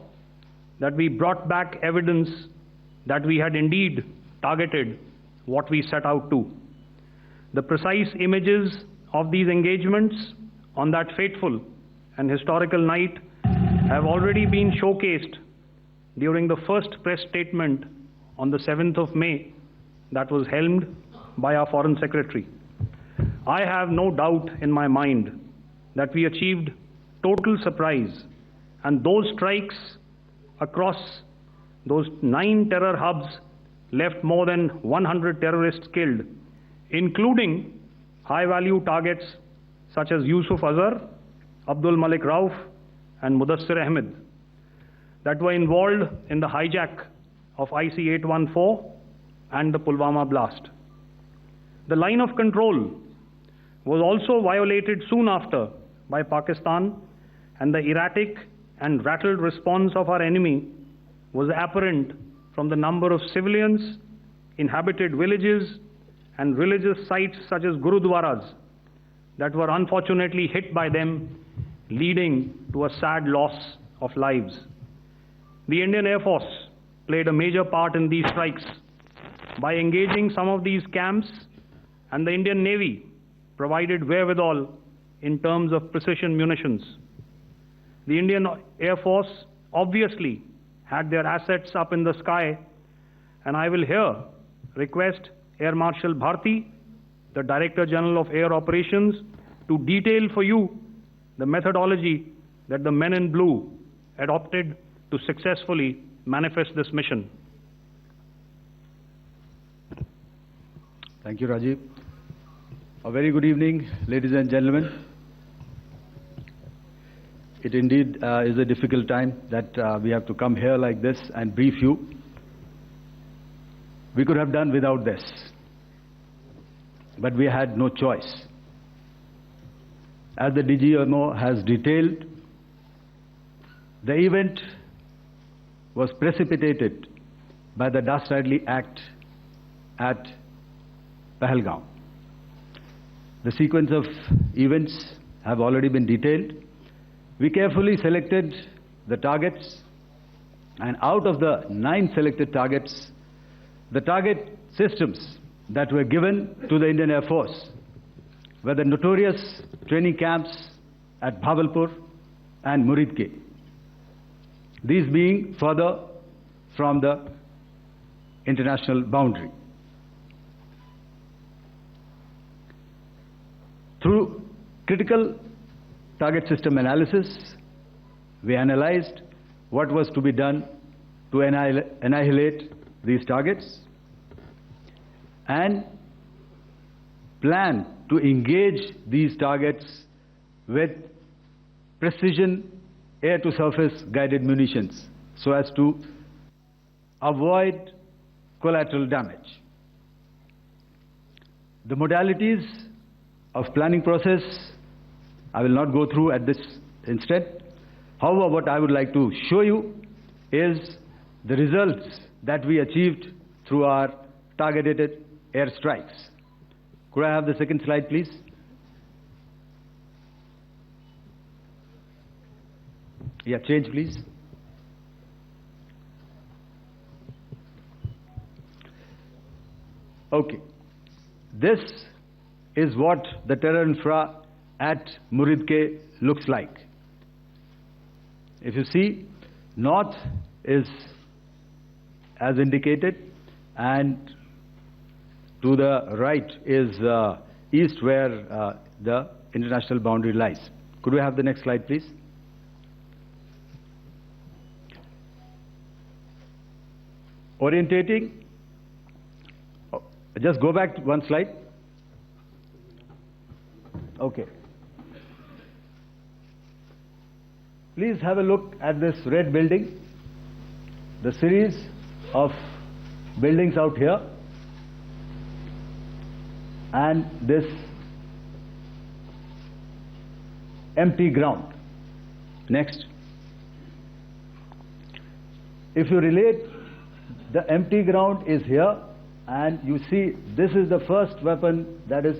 [SPEAKER 3] that we brought back evidence that we had indeed targeted what we set out to. The precise images of these engagements on that fateful and historical night have already been showcased during the first press statement on the 7th of May that was helmed by our Foreign Secretary. I have no doubt in my mind that we achieved total surprise, and those strikes across those 9 terror hubs left more than 100 terrorists killed, including high-value targets such as Yusuf Azhar, Abdul Malik Rauf, and Mudassir Ahmed, that were involved in the hijack of IC-814 and the Pulwama blast. The line of control was also violated soon after by Pakistan, and the erratic and rattled response of our enemy was apparent from the number of civilians, inhabited villages, and religious sites such as Gurudwaras that were unfortunately hit by them, leading to a sad loss of lives. The Indian Air Force played a major part in these strikes by engaging some of these camps, and the Indian Navy provided wherewithal in terms of precision munitions. The Indian Air Force obviously had their assets up in the sky, and I will here request Air Marshal Bharti, the Director General of Air Operations, to detail for you the methodology that the men in blue adopted to successfully manifest this mission.
[SPEAKER 1] Thank you, Rajiv. A very good evening, ladies and gentlemen. It indeed is a difficult time that we have to come here like this and brief you. We could have done without this, but we had no choice. As the DGMO has detailed, the event was precipitated by the dastardly act at Pahalgam. The sequence of events have already been detailed. We carefully selected the targets, and out of the 9 selected targets, the target systems that were given to the Indian Air Force were the notorious training camps at Bhavalpur and Muridke, these being further from the international boundary. Through critical target system analysis, we analyzed what was to be done to annihilate these targets and plan to engage these targets with precision air-to-surface guided munitions so as to avoid collateral damage. The modalities of planning process I will not go through at this instant. However, what I would like to show you is the results that we achieved through our targeted airstrikes. Could I have the second slide, please? Yeah, change, please. Okay. This is what the terror infra at Muridke looks like. If you see, north is as indicated, and to the right is east, where the international boundary lies. Could we have the next slide, please? Orientating. Just go back one slide. Okay. Please have a look at this red building, the series of buildings out here, and this empty ground. Next. If you relate, the empty ground is here, and you see this is the first weapon that is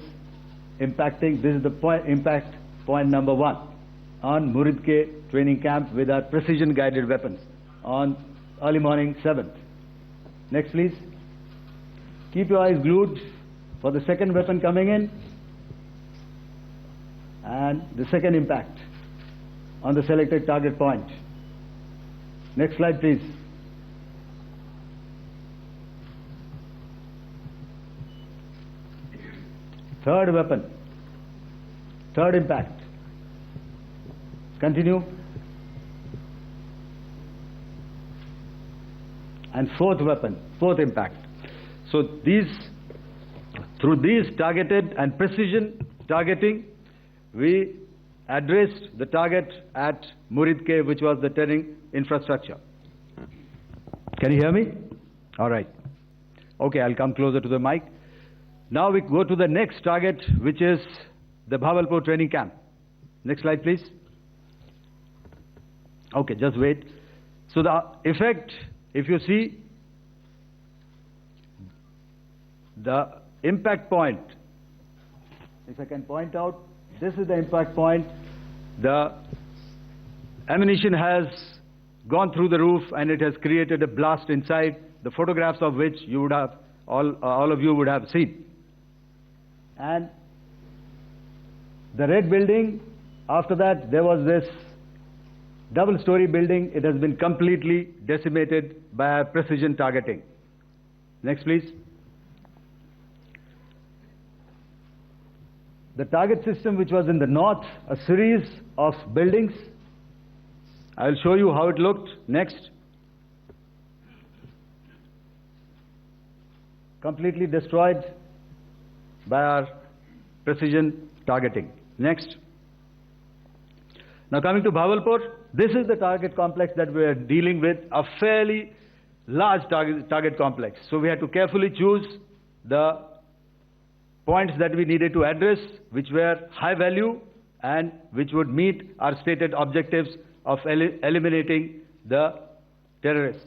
[SPEAKER 1] impacting. This is the impact point number 1 on Muridke training camp with our precision guided weapons on early morning 7th. Next, please. Keep your eyes glued for the second weapon coming in and the second impact on the selected target point. Next slide, please. Third weapon, third impact. Continue. And fourth weapon, fourth impact. So through these targeted and precision targeting, we addressed the target at Muridke, which was the terrain infrastructure. Can you hear me? All right. Okay, I'll come closer to the mic. Now we go to the next target, which is the Bhavalpur training camp. Next slide, please. Okay, just wait. So the effect, if you see, the impact point, if I can point out, this is the impact point. The ammunition has gone through the roof and it has created a blast inside, the photographs of which you would have, all of you would have seen. And the red building, after that there was this double-story building. It has been completely decimated by precision targeting. Next, please. The target system, which was in the north, a series of buildings. I'll show you how it looked. Next. Completely destroyed by our precision targeting. Next. Now coming to Bhavalpur, this is the target complex that we are dealing with, a fairly large target complex. So we had to carefully choose the points that we needed to address, which were high value and which would meet our stated objectives of eliminating the terrorists.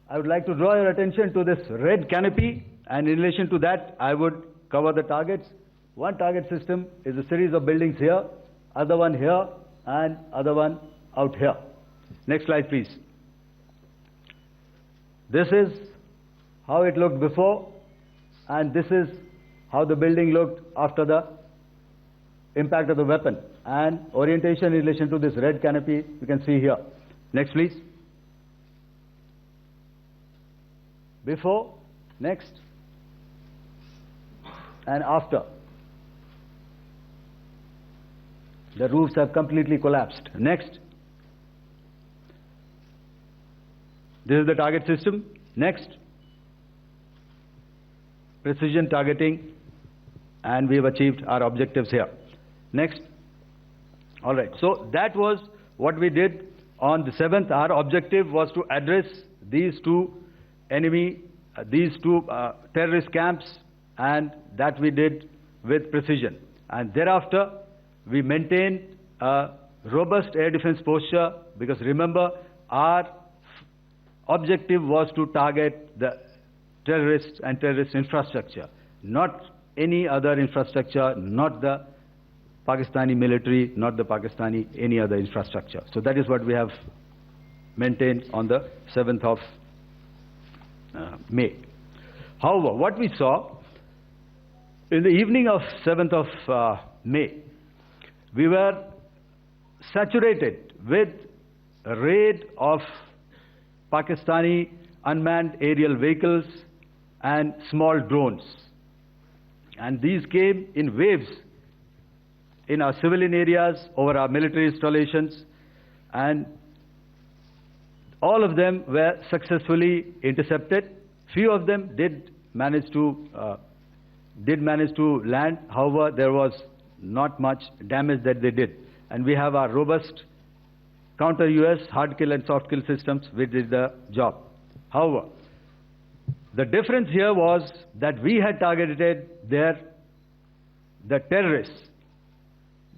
[SPEAKER 1] I would like to draw your attention to this red canopy, and in relation to that, I would cover the targets. One target system is a series of buildings here, other one here, and other one out here. Next slide, please. This is how it looked before, and this is how the building looked after the impact of the weapon. And orientation in relation to this red canopy, you can see here. Next, please. Before, next, and after. The roofs have completely collapsed. Next. This is the target system. Next. Precision targeting, and we have achieved our objectives here. Next. All right. So that was what we did on the 7th. Our objective was to address these two terrorist camps, and that we did with precision. And thereafter, we maintained a robust air defense posture, because remember, our objective was to target the terrorists and terrorist infrastructure, not any other infrastructure, not the Pakistani military, not the Pakistani any other infrastructure. So that is what we have maintained on the 7th of May. However, what we saw in the evening of 7th of May, we were saturated with raid of Pakistani unmanned aerial vehicles and small drones. And these came in waves in our civilian areas, over our military installations, and all of them were successfully intercepted. Few of them did manage to land. However, there was not much damage that they did. And we have our robust counter-US hard kill and soft kill systems which did the job. However, the difference here was that we had targeted the terrorists.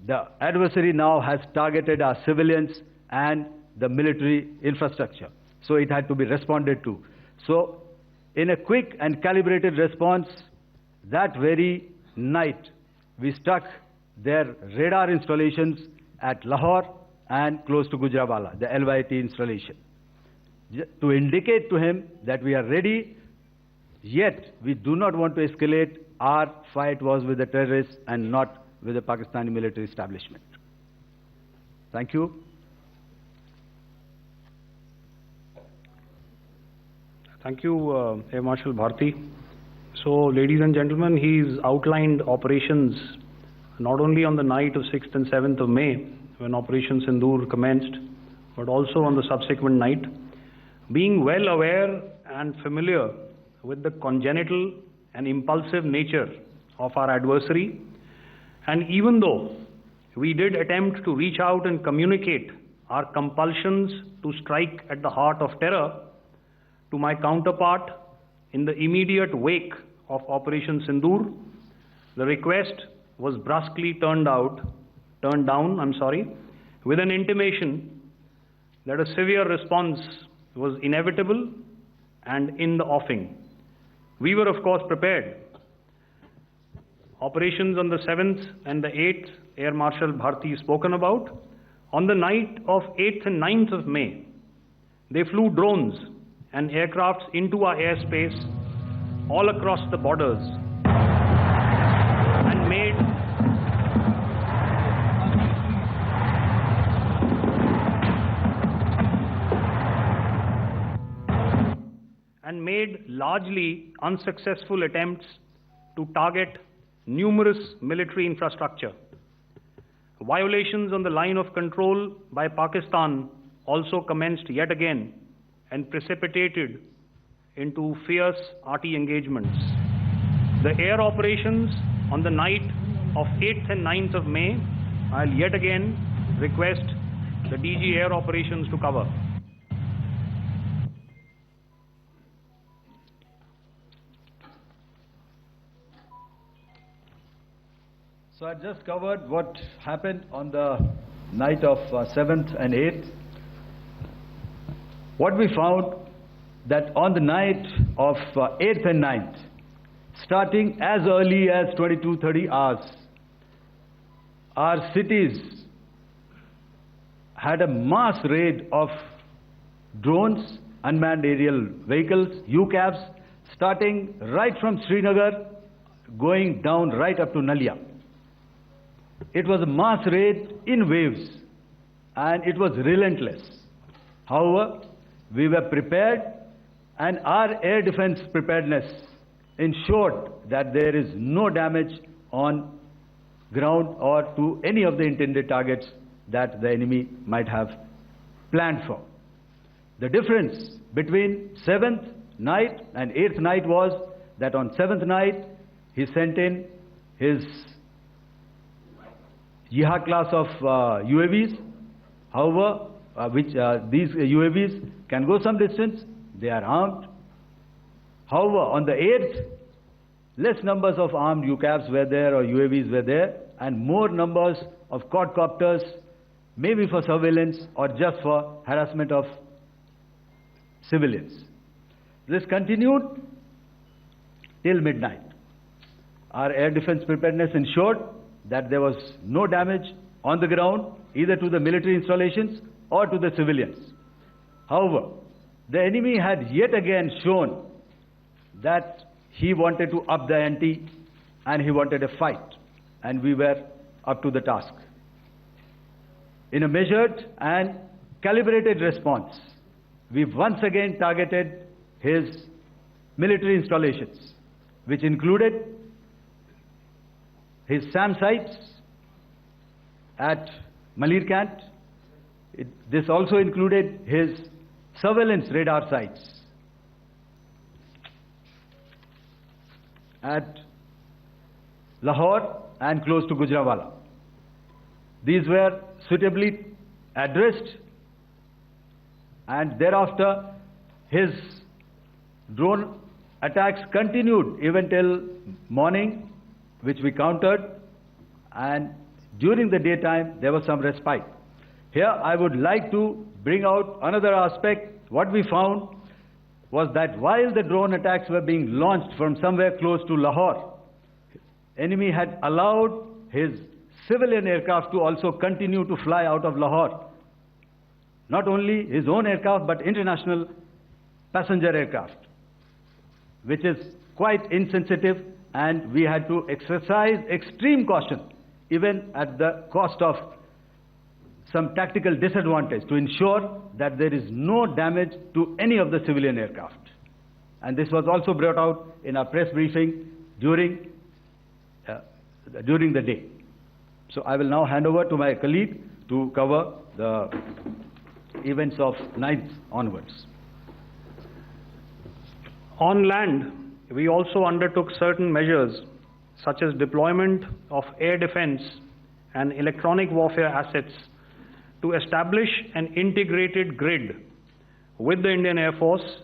[SPEAKER 1] The adversary now has targeted our civilians and the military infrastructure. So it had to be responded to. So in a quick and calibrated response, that very night, we struck their radar installations at Lahore and close to Gujranwala, the LYT installation, to indicate to him that we are ready, yet we do not want to escalate. Our fight was with the terrorists and not with the Pakistani military establishment. Thank you.
[SPEAKER 3] Thank you, Air Marshal Bharti. So, ladies and gentlemen, he's outlined operations not only on the night of 6th and 7th of May, when Operation Sindur commenced, but also on the subsequent night. Being well aware and familiar with the congenital and impulsive nature of our adversary, and even though we did attempt to reach out and communicate our compulsions to strike at the heart of terror to my counterpart in the immediate wake of Operation Sindur, the request was brusquely turned down, with an intimation that a severe response was inevitable and in the offing. We were, of course, prepared. Operations on the 7th and the 8th, Air Marshal Bharti spoken about. On the night of 8th and 9th of May, they flew drones and aircrafts into our airspace all across the borders and made largely unsuccessful attempts to target numerous military infrastructure. Violations on the line of control by Pakistan also commenced yet again and precipitated into fierce arty engagements. The air operations on the night of 8th and 9th of May, I'll yet again request the DG Air Operations to cover.
[SPEAKER 1] So I just covered what happened on the night of 7th and 8th. What we found that on the night of 8th and 9th, starting as early as 22:30 hours, our cities had a mass raid of drones, unmanned aerial vehicles, UCAVs, starting right from Srinagar, going down right up to Nalia. It was a mass raid in waves, and it was relentless. However, we were prepared, and our air defense preparedness ensured that there is no damage on ground or to any of the intended targets that the enemy might have planned for. The difference between 7th night and 8th night was that on 7th night, he sent in his Jihad class of UAVs. However, these UAVs can go some distance, they are armed. However, on the 8th, less numbers of armed UCAVs were there or UAVs were there, and more numbers of quadcopters, maybe for surveillance or just for harassment of civilians. This continued till midnight. Our air defense preparedness ensured that there was no damage on the ground, either to the military installations or to the civilians. However, the enemy had yet again shown that he wanted to up the ante and he wanted a fight, and we were up to the task. In a measured and calibrated response. We once again targeted his military installations, which included his SAM sites at Malirkant. This also included his surveillance radar sites at Lahore and close to Gujranwala. These were suitably addressed, and thereafter his drone attacks continued even till morning, which we countered, and during the daytime there was some respite. Here I would like to bring out another aspect. What we found was that while the drone attacks were being launched from somewhere close to Lahore, enemy had allowed his civilian aircraft to also continue to fly out of Lahore. Not only his own aircraft, but international passenger aircraft, which is quite insensitive, and we had to exercise extreme caution, even at the cost of some tactical disadvantage, to ensure that there is no damage to any of the civilian aircraft. And this was also brought out in our press briefing during the day. So I will now hand over to my colleague to cover the events of 9th onwards.
[SPEAKER 3] On land, we also undertook certain measures such as deployment of air defense and electronic warfare assets to establish an integrated grid with the Indian Air Force,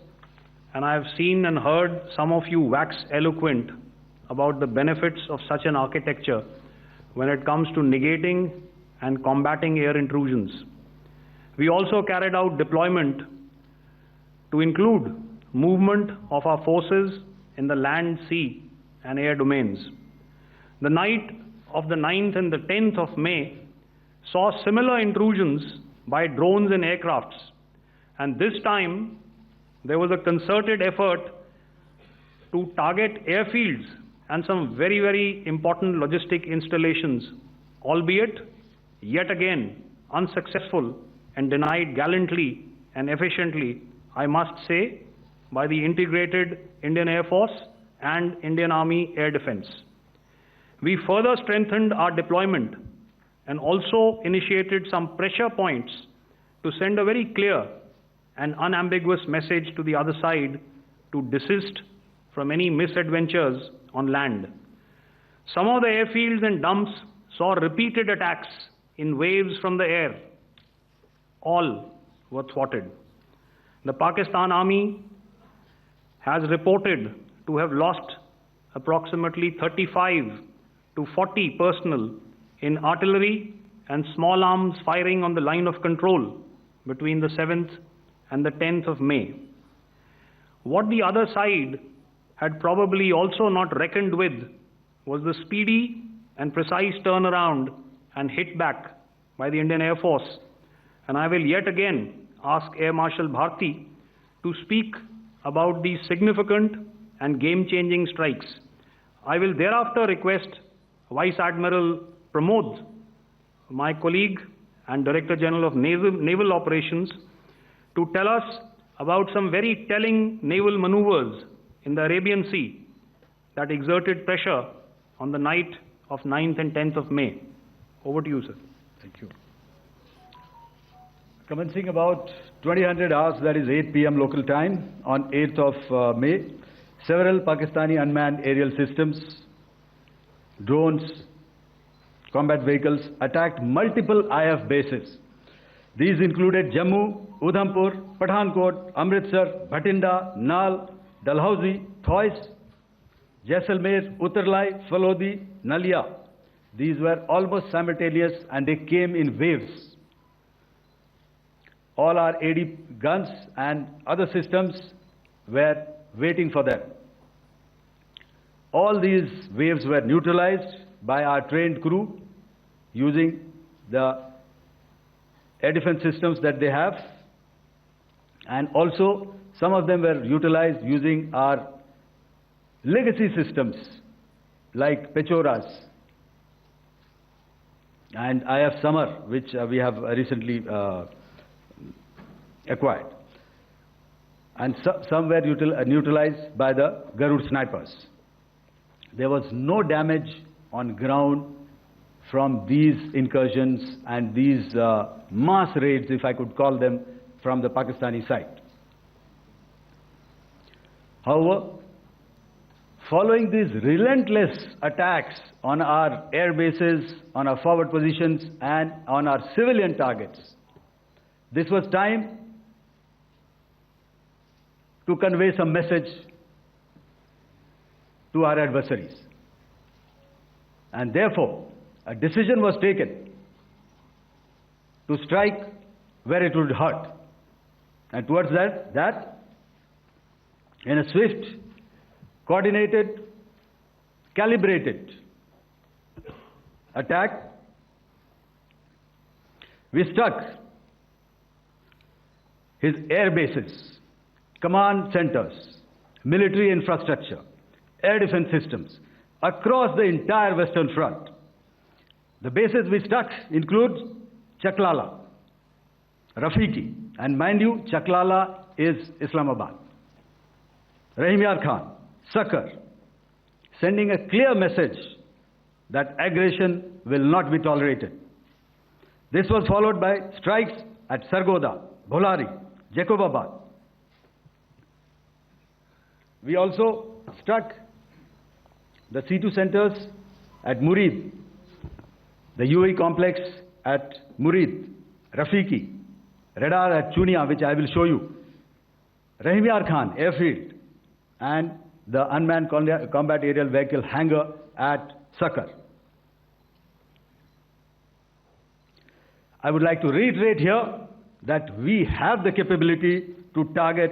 [SPEAKER 3] and I have seen and heard some of you wax eloquent about the benefits of such an architecture when it comes to negating and combating air intrusions. We also carried out deployment to include movement of our forces in the land, sea and air domains. The night of the 9th and the 10th of May saw similar intrusions by drones and aircrafts, and this time there was a concerted effort to target airfields and some very, very important logistic installations, albeit yet again unsuccessful and denied gallantly and efficiently, I must say, by the integrated Indian Air Force and Indian Army Air Defense. We further strengthened our deployment and also initiated some pressure points to send a very clear and unambiguous message to the other side to desist from any misadventures on land. Some of the airfields and dumps saw repeated attacks in waves from the air. All were thwarted. The Pakistan Army has reported to have lost approximately 35 to 40 personnel in artillery and small arms firing on the line of control between the 7th and the 10th of May. What the other side had probably also not reckoned with was the speedy and precise turnaround and hit back by the Indian Air Force. And I will yet again ask Air Marshal Bharti to speak about these significant and game-changing strikes. I will thereafter request Vice Admiral Pramod, my colleague and Director General of Naval Operations, to tell us about some very telling naval maneuvers in the Arabian Sea that exerted pressure on the night of 9th and 10th of May. Over to you, sir.
[SPEAKER 1] Thank you. Commencing about 2000 hours, that is 8 p.m. local time, on 8th of May, several Pakistani unmanned aerial systems, drones, combat vehicles attacked multiple IF bases. These included Jammu, Udhampur, Pathankot, Amritsar, Bhatinda, Nal, Dalhousie, Thois, Jaisalmer, Uttarlai, Falodi, Nalia. These were almost simultaneous and they came in waves. All our AD guns and other systems were waiting for them. All these waves were neutralized by our trained crew using the air defense systems that they have, and also some of them were utilized using our legacy systems like Pechoras and IF Summer, which we have recently acquired. And some were neutralized by the Garud snipers. There was no damage on ground from these incursions and these mass raids, if I could call them, from the Pakistani side. However, following these relentless attacks on our air bases, on our forward positions, and on our civilian targets, this was time to convey some message to our adversaries. And therefore, a decision was taken to strike where it would hurt. And towards that, in a swift, coordinated, calibrated attack, we struck his air bases, command centers, military infrastructure, air defense systems across the entire Western Front. The bases we struck include Chaklala, Rafiki, and mind you, Chaklala is Islamabad. Rahim Yar Khan, Sakar, sending a clear message that aggression will not be tolerated. This was followed by strikes at Sargoda, Bholari, Jacobabad. We also struck the C2 centers at Murid, the UAE complex at Murid, Rafiki, radar at Chunia, which I will show you, Rahim Yar Khan airfield, and the unmanned combat aerial vehicle hangar at Sakar. I would like to reiterate here that we have the capability to target